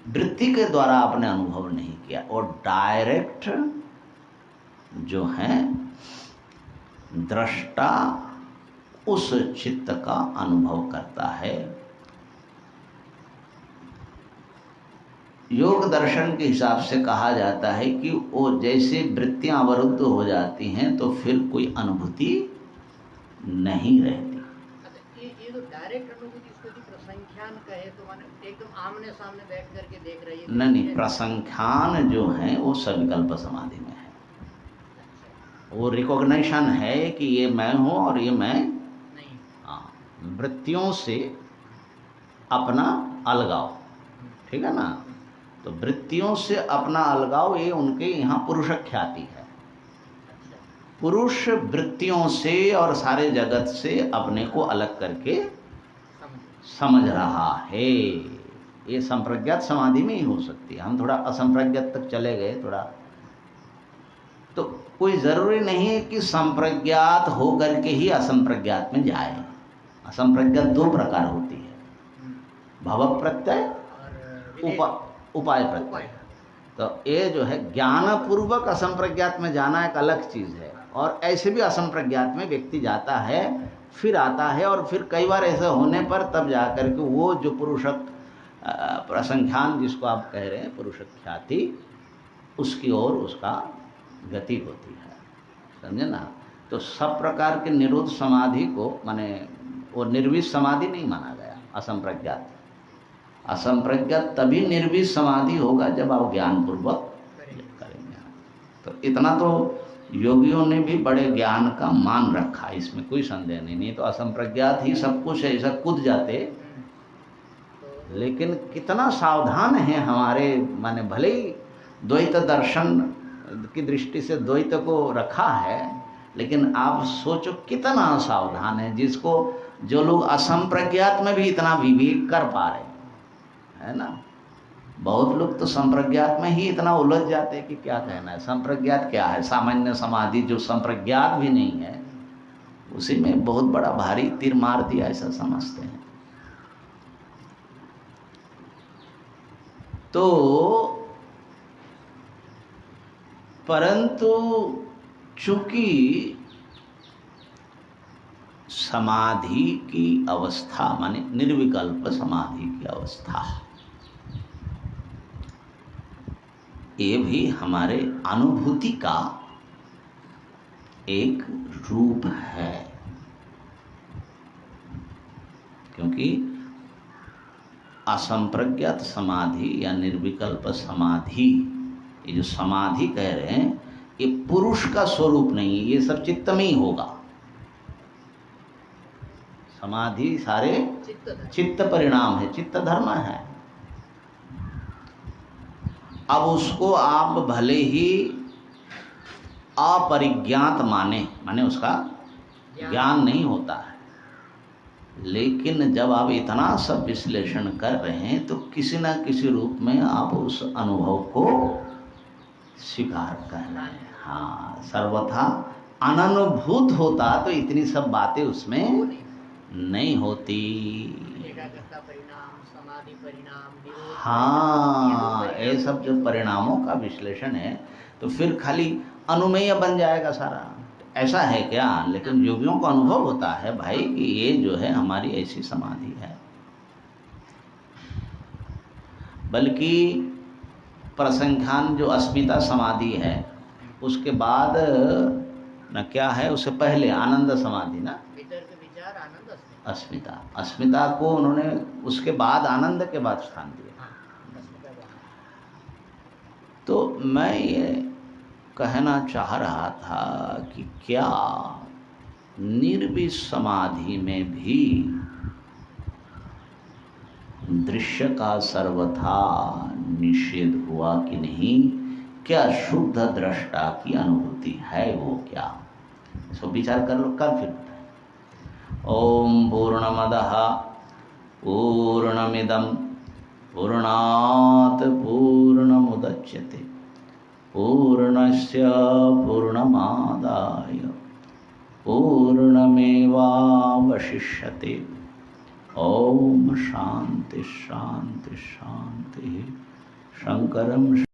[SPEAKER 1] वृत्ति के द्वारा आपने अनुभव नहीं किया, और डायरेक्ट जो है दृष्टा उस चित्त का अनुभव करता है। योग दर्शन के हिसाब से कहा जाता है कि वो जैसे वृत्तियां अवरुद्ध हो जाती हैं तो फिर कोई अनुभूति नहीं रहती।
[SPEAKER 3] ये जो डायरेक्ट अनुभूति, इसको जो प्रसंख्यान कहे तो माने एकदम आमने सामने बैठ करके देख रही है।
[SPEAKER 1] नहीं, प्रसंख्यान जो है वो सविकल्प समाधि में है। वो रिकॉग्निशन है कि ये मैं हूँ और ये मैं
[SPEAKER 3] नहीं।
[SPEAKER 1] हाँ, वृत्तियों से अपना अलगाव, ठीक है ना। तो वृत्तियों से अपना अलगाव, ये उनके यहाँ पुरुष ख्याति है। पुरुष वृत्तियों से और सारे जगत से अपने को अलग करके समझ रहा है। ये संप्रज्ञात समाधि में ही हो सकती है। हम थोड़ा असंप्रज्ञात तक चले गए थोड़ा, तो कोई ज़रूरी नहीं है कि संप्रज्ञात हो करके ही असंप्रज्ञात में जाए। असंप्रज्ञात दो प्रकार होती है, भव प्रत्यय, उपाय प्रत्यय। तो ये जो है ज्ञानपूर्वक असंप्रज्ञात में जाना एक अलग चीज़ है, और ऐसे भी असंप्रज्ञात में व्यक्ति जाता है, फिर आता है, और फिर कई बार ऐसा होने पर तब जाकर के वो जो पुरुषक प्रसंख्यान जिसको आप कह रहे हैं, पुरुष ख्याति, उसकी ओर उसका गति होती है, समझे ना। तो सब प्रकार के निरोध समाधि को माने वो निर्विष समाधि नहीं माना गया। असंप्रज्ञात, असंप्रज्ञात तभी निर्विष समाधि होगा जब आप ज्ञानपूर्वक करेंगे। तो इतना तो योगियों ने भी बड़े ज्ञान का मान रखा, इसमें कोई संदेह नहीं तो असंप्रज्ञात ही सब कुछ है, ऐसा कूद जाते। लेकिन कितना सावधान है हमारे, माने भले ही द्वैत दर्शन की दृष्टि से द्वैत को रखा है, लेकिन आप सोचो कितना सावधान है, जिसको जो लोग असंप्रज्ञात में भी इतना विवेक कर पा रहे है ना। बहुत लोग तो संप्रज्ञात में ही इतना उलझ जाते हैं कि क्या कहना है। संप्रज्ञात क्या है? सामान्य समाधि जो संप्रज्ञात भी नहीं है, उसी में बहुत बड़ा भारी तीर मार दिया, ऐसा समझते हैं। तो परंतु चूंकि समाधि की अवस्था माने निर्विकल्प समाधि की अवस्था, ये भी हमारे अनुभूति का एक रूप है, क्योंकि असंप्रज्ञात समाधि या निर्विकल्प समाधि, ये जो समाधि कह रहे हैं, ये पुरुष का स्वरूप नहीं है, ये सब चित्त में ही होगा। समाधि सारे चित्त परिणाम है, चित्त धर्म है। अब उसको आप भले ही अपरिज्ञात माने उसका ज्ञान नहीं होता है, लेकिन जब आप इतना सब विश्लेषण कर रहे हैं तो किसी न किसी रूप में आप उस अनुभव को स्वीकार कर रहे हैं। हाँ, सर्वथा अननुभूत होता तो इतनी सब बातें उसमें नहीं होती।
[SPEAKER 3] एकाग्रता परिणाम, समाधि परिणाम, निरोध,
[SPEAKER 1] हाँ, ये सब जो परिणामों का विश्लेषण है तो फिर खाली अनुमेय बन जाएगा सारा। ऐसा है क्या? लेकिन योगियों को अनुभव होता है भाई कि ये जो है हमारी ऐसी समाधि है। बल्कि प्रसंख्यान जो अस्मिता समाधि है, उसके बाद न क्या है, उससे पहले आनंद समाधि ना,
[SPEAKER 3] भीतर के विचार आनंद
[SPEAKER 1] अस्मिता, अस्मिता को उन्होंने उसके बाद आनंद के बाद स्थान दिया। तो मैं ये कहना चाह रहा था कि क्या निर्विष समाधि में भी दृश्य का सर्वथा निषेध हुआ कि नहीं? क्या शुद्ध दृष्टा की अनुभूति है वो क्या? इसको विचार कर लो, कर फिर। ओम पूर्णमदः पूर्णमिदं पूर्णात् पूर्णमुदच्यते पूर्णस्य पूर्णमादाय पूर्णमेवावशिष्यते। ओम शांति शांति शांति। शंकरम